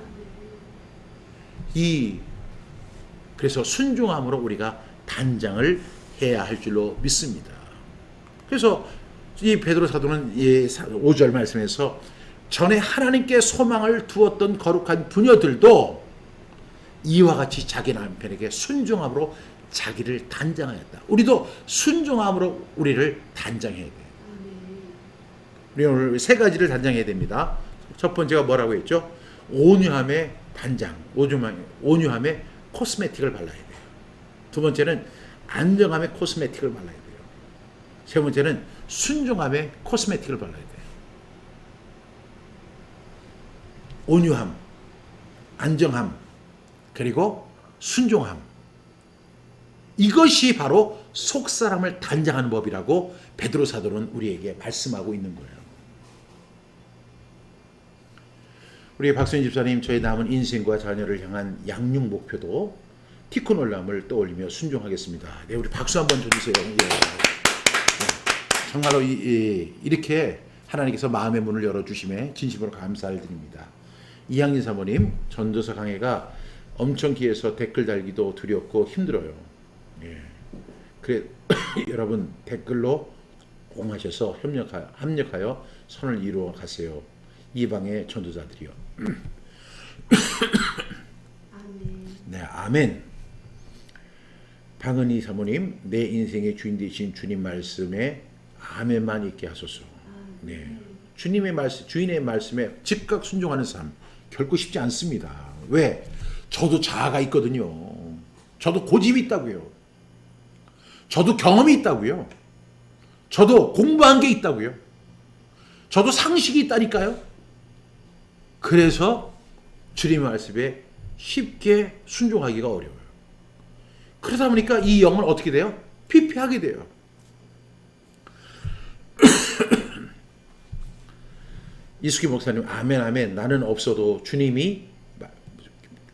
그래서 순종함으로 우리가 단장을 해야 할 줄로 믿습니다. 그래서 이 베드로 사도는 5절 말씀에서 전에 하나님께 소망을 두었던 거룩한 부녀들도 이와 같이 자기 남편에게 순종함으로 자기를 단장하였다. 우리도 순종함으로 우리를 단장해야 돼요. 우리 오늘 세 가지를 단장해야 됩니다. 첫 번째가 뭐라고 했죠? 온유함의 단장, 온유함의 코스메틱을 발라야 돼요. 두 번째는 안정함의 코스메틱을 발라야 돼요. 세 번째는 순종함의 코스메틱을 발라야 돼요. 온유함, 안정함, 그리고 순종함. 이것이 바로 속사람을 단장하는 법이라고 베드로 사도는 우리에게 말씀하고 있는 거예요. 우리 박수인 집사님, 저의 남은 인생과 자녀를 향한 양육 목표도 티콘 올람을 떠올리며 순종하겠습니다. 네, 우리 박수 한번 쳐주세요. 예. 정말로 이렇게 하나님께서 마음의 문을 열어주심에 진심으로 감사를 드립니다. 이양진 사모님, 전도서 강해가 엄청 길어서 댓글 달기도 두렵고 힘들어요. 예. 그래 여러분 댓글로 공하셔서 합력하여 선을 이루어 가세요. 이방의 전도자들이요. 네, 아멘. 방은희 사모님, 내 인생의 주인 되신 주님 말씀에 아멘만 있게 하소서. 네, 주님의 말씀, 주인의 말씀에 즉각 순종하는 삶 결코 쉽지 않습니다. 왜? 저도 자아가 있거든요. 저도 고집이 있다고요. 저도 경험이 있다고요. 저도 공부한 게 있다고요. 저도 상식이 있다니까요. 그래서 주님의 말씀에 쉽게 순종하기가 어려워요. 그러다 보니까 이 영은 어떻게 돼요? 피폐하게 돼요. 이수기 목사님, 아멘 아멘. 나는 없어도 주님이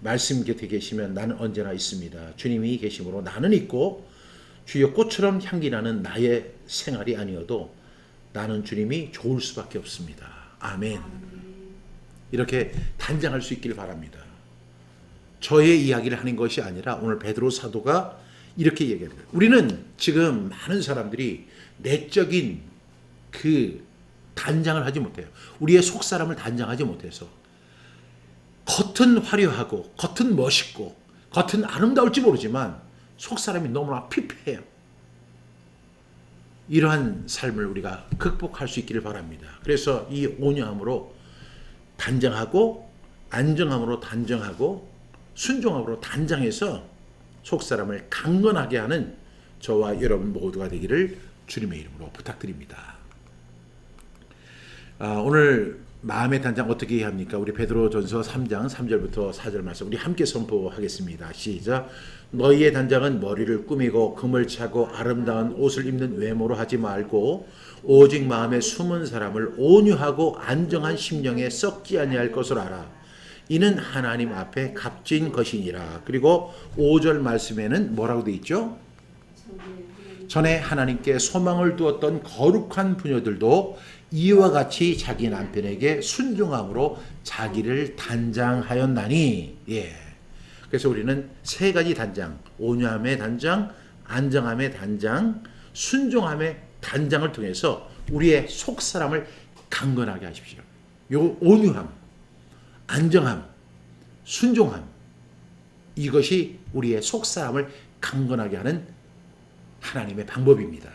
말씀 곁에 계시면 나는 언제나 있습니다. 주님이 계심으로 나는 있고 주여 꽃처럼 향기 나는 나의 생활이 아니어도 나는 주님이 좋을 수밖에 없습니다. 아멘. 이렇게 단장할 수 있기를 바랍니다. 저의 이야기를 하는 것이 아니라 오늘 베드로 사도가 이렇게 얘기합니다. 우리는 지금 많은 사람들이 내적인 그 단장을 하지 못해요. 우리의 속사람을 단장하지 못해서 겉은 화려하고 겉은 멋있고 겉은 아름다울지 모르지만 속사람이 너무나 피폐해요. 이러한 삶을 우리가 극복할 수 있기를 바랍니다. 그래서 이 온유함으로 단장하고 안정함으로 단정하고 순종함으로 단장해서 속사람을 강건하게 하는 저와 여러분 모두가 되기를 주님의 이름으로 부탁드립니다. 오늘 마음의 단장 어떻게 해야 합니까? 우리 베드로전서 3장 3절부터 4절 말씀 우리 함께 선포하겠습니다. 시작. 너희의 단장은 머리를 꾸미고 금을 차고 아름다운 옷을 입는 외모로 하지 말고 오직 마음에 숨은 사람을 온유하고 안정한 심령에 썩지 아니할 것을 알아. 이는 하나님 앞에 값진 것이니라. 그리고 5절 말씀에는 뭐라고 되어 있죠? 전에 하나님께 소망을 두었던 거룩한 부녀들도 이와 같이 자기 남편에게 순종함으로 자기를 단장하였나니. 예. 그래서 우리는 세 가지 단장, 온유함의 단장, 안정함의 단장, 순종함의 단장을 통해서 우리의 속사람을 강건하게 하십시오. 요 온유함, 안정함, 순종함, 이것이 우리의 속사람을 강건하게 하는 하나님의 방법입니다.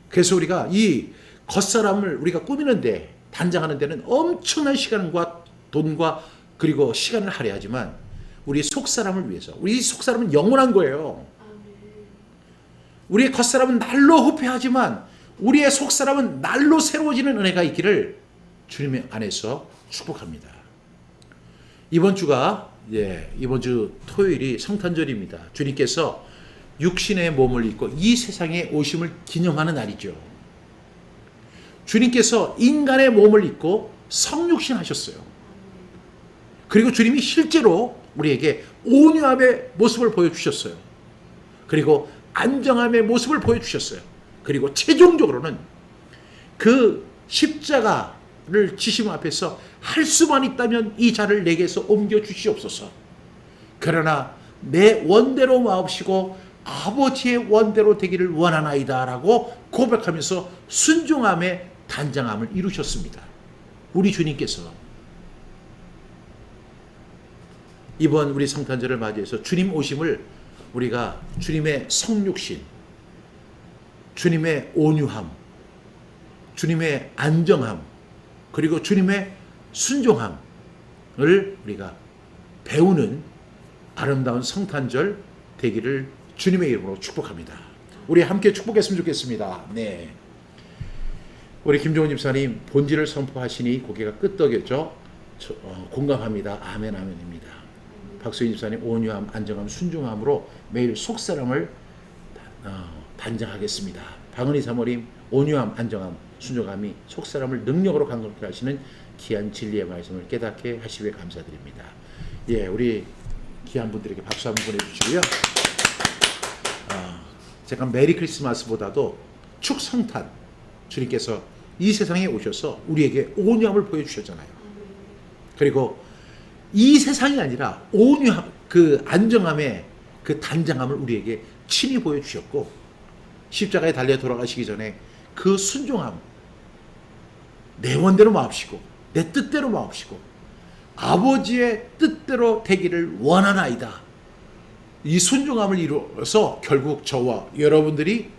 그래서 우리가 이 겉사람을 우리가 꾸미는데 단장하는 데는 엄청난 시간과 돈과 그리고 시간을 할애하지만 우리 속사람을 위해서, 우리 속사람은 영원한 거예요. 우리의 겉사람은 날로 후패하지만 우리의 속사람은 날로 새로워지는 은혜가 있기를 주님의 안에서 축복합니다. 이번 주 토요일이 성탄절입니다. 주님께서 육신의 몸을 입고 이 세상에 오심을 기념하는 날이죠. 주님께서 인간의 몸을 입고 성육신 하셨어요. 그리고 주님이 실제로 우리에게 온유함의 모습을 보여주셨어요. 그리고 안정함의 모습을 보여주셨어요. 그리고 최종적으로는 그 십자가를 지심 앞에서 할 수만 있다면 이 자를 내게서 옮겨 주시옵소서. 그러나 내 원대로 마옵시고 아버지의 원대로 되기를 원하나이다 라고 고백하면서 순종함의 단장함을 이루셨습니다. 우리 주님께서 이번 우리 성탄절을 맞이해서 주님 오심을 우리가 주님의 성육신, 주님의 온유함, 주님의 안정함, 그리고 주님의 순종함을 우리가 배우는 아름다운 성탄절 되기를 주님의 이름으로 축복합니다. 우리 함께 축복했으면 좋겠습니다. 네. 우리 김종훈 집사님 본질을 선포하시니 고개가 끄덕였죠. 공감합니다. 아멘 아멘입니다. 박수인 집사님 온유함, 안정함, 순종함으로 매일 속사람을 단장하겠습니다. 방은희 사모님 온유함, 안정함, 순종함이 속사람을 능력으로 강건케 하시는 귀한 진리의 말씀을 깨닫게 하시기에 감사드립니다. 예, 우리 귀한 분들에게 박수 한번 보내주시고요. 제가 메리 크리스마스보다도 축성탄, 주님께서 이 세상에 오셔서 우리에게 온유함을 보여주셨잖아요. 그리고 이 세상이 아니라 온유함, 그 안정함의 그 단장함을 우리에게 친히 보여주셨고, 십자가에 달려 돌아가시기 전에 그 순종함, 내 원대로 마옵시고 내 뜻대로 마옵시고 아버지의 뜻대로 되기를 원하나이다. 이 순종함을 이루어서 결국 저와 여러분들이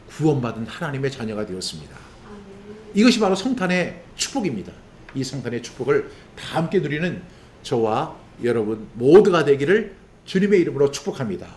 구원받은 하나님의 자녀가 되었습니다. 이것이 바로 성탄의 축복입니다. 이 성탄의 축복을 다 함께 누리는 저와 여러분 모두가 되기를 주님의 이름으로 축복합니다.